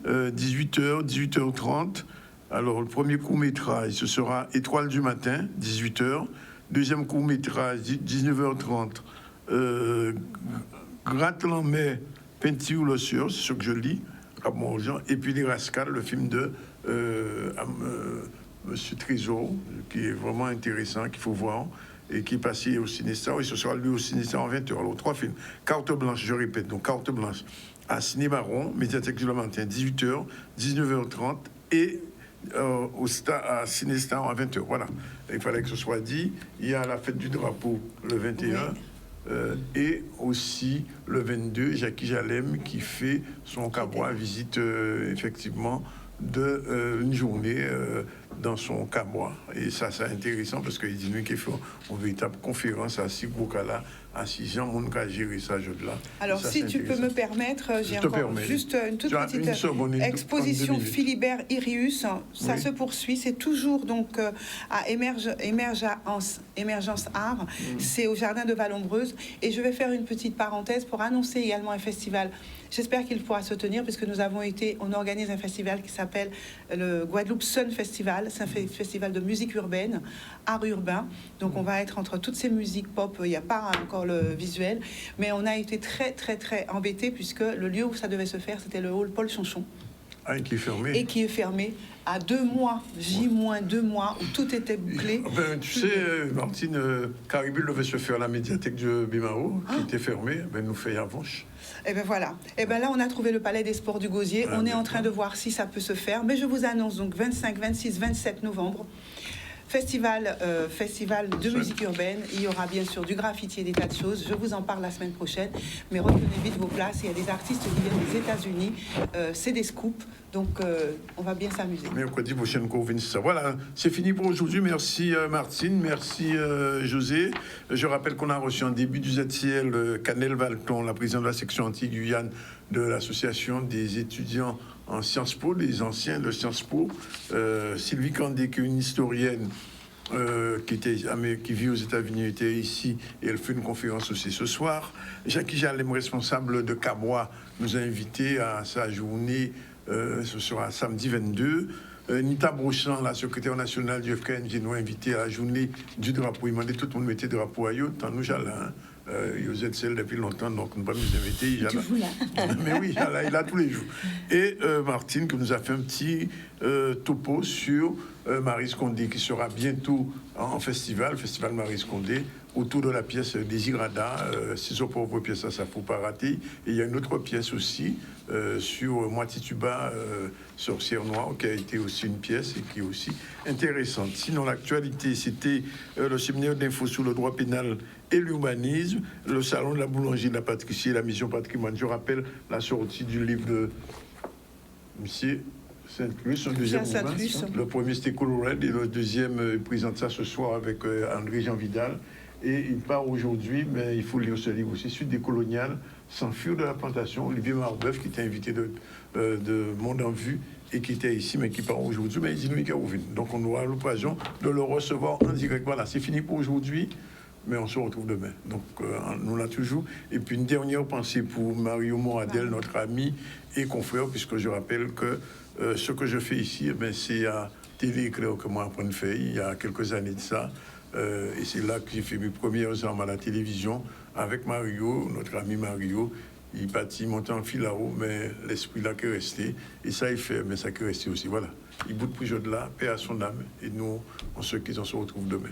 Speaker 1: 18h, 18h30. Alors, le premier court-métrage, ce sera Étoile du matin, 18h. Deuxième court-métrage, 19h30, Gratte-l'en-mer, Peinture le Sieur, c'est ce que je lis, à Montjean. Et puis Les Rascals, le film de Monsieur Trésor, qui est vraiment intéressant, qu'il faut voir, et qui est passé au Ciné-Star. Et ce sera lui au Ciné-Star en 20h. Alors, 3 films. Carte blanche, je répète, donc carte blanche à Ciné-Marron, médiathèque du Lamentin, 18h, 19h30, et à Ciné-Star à 20h. Voilà. Il fallait que ce soit dit. Il y a la fête du drapeau le 21. Et aussi le 22, Jackie Jalem qui fait son cabois, visite effectivement une journée dans son cabois. Et ça, c'est intéressant parce qu'il dit qu'il fait une véritable conférence à Sigboukala, à Sijan, mon cas gérer ça, là.
Speaker 11: Alors,
Speaker 1: ça,
Speaker 11: si tu peux me permettre, j'ai encore juste une toute petite exposition Philibert Irius. Ça se poursuit. C'est toujours donc à Émergence Art. C'est au Jardin de Vallombreuse. Et je vais faire une petite parenthèse pour annoncer également un festival. J'espère qu'il pourra se tenir puisque on organise un festival qui s'appelle le Guadeloupe Sun Festival. C'est un festival de musique urbaine, art urbain. Donc on va être entre toutes ces musiques pop. Il n'y a pas encore le visuel, mais on a été très embêtés puisque le lieu où ça devait se faire, c'était le hall Paul Chonchon.
Speaker 1: Ah, et qui est fermé.
Speaker 11: Et qui est fermé à 2 mois, J-2 mois, où tout était bouclé.
Speaker 1: Ben, tu sais, Martine, Caribule devait se faire à la médiathèque de Bimao, qui était fermée. Ben, nous fait Avanche.
Speaker 11: Et ben voilà. Et ben là, on a trouvé le Palais des Sports du Gosier. On est en train de voir si ça peut se faire. Mais je vous annonce donc 25, 26, 27 novembre. Festival de musique urbaine. Il y aura bien sûr du graffiti et des tas de choses. Je vous en parle la semaine prochaine. Mais retenez vite vos places. Il y a des artistes qui viennent des États-Unis. C'est des scoops. Donc, on va bien s'amuser.
Speaker 1: Mercredi prochain, ça. Voilà, c'est fini pour aujourd'hui. Merci Martine, merci José. Je rappelle qu'on a reçu en début du ZCL Canel Valton, la présidente de la section anti-Guyane de l'association des étudiants en Sciences Po, les anciens de Sciences Po. Sylvie Candé, qui est une historienne qui vit aux États-Unis, était ici et elle fait une conférence aussi ce soir. Jackie Jalem, responsable de Cabois, nous a invités à sa journée. Ce sera samedi 22. Nita Brochan, la secrétaire nationale du FKNG, nous a invité à la journée du drapeau. Il m'a dit tout le monde mettait drapeau à eux, tant nous j'allais. Ils êtes celle depuis longtemps, donc nous ne pouvons pas nous inviter. Mais oui, il a tous les jours. Et Martine, qui nous a fait un petit topo sur Maryse Condé, qui sera bientôt en festival Maryse Condé, autour de la pièce Désirada, si son pauvre pièce, ça ne faut pas rater. Et il y a une autre pièce aussi sur Moitituba, Sorcière Noire, qui a été aussi une pièce et qui est aussi intéressante. Sinon, l'actualité, c'était le séminaire d'info sur le droit pénal et l'urbanisme, le salon de la boulangerie de la pâtisserie et la mission patrimoine. Je rappelle la sortie du livre de Monsieur Saint-Louis, son deuxième ouvrage. Le premier, c'était Colorado, et le deuxième, il présente ça ce soir avec André-Jean Vidal. Et il part aujourd'hui, mais il faut lire ce livre aussi, Suite des coloniales, S'enfuir de la plantation. Olivier Marbeuf, qui était invité de Monde en Vue et qui était ici, mais qui part aujourd'hui, mais ils nous reviennent. Donc on aura l'occasion de le recevoir en direct. Voilà, c'est fini pour aujourd'hui, mais on se retrouve demain. Donc nous là toujours. Et puis une dernière pensée pour Mario Moradel, notre ami et confrère, puisque je rappelle que ce que je fais ici, c'est à Télé Éclair que moi apprends à faire il y a quelques années de ça. Et c'est là que j'ai fait mes premières armes à la télévision avec Mario, notre ami Mario. Il partit monter en filao, mais l'esprit là qui est resté. Et ça, il fait, mais ça qui est resté aussi. Voilà. Il bout de prison de là, paix à son âme. Et nous, on se retrouve demain.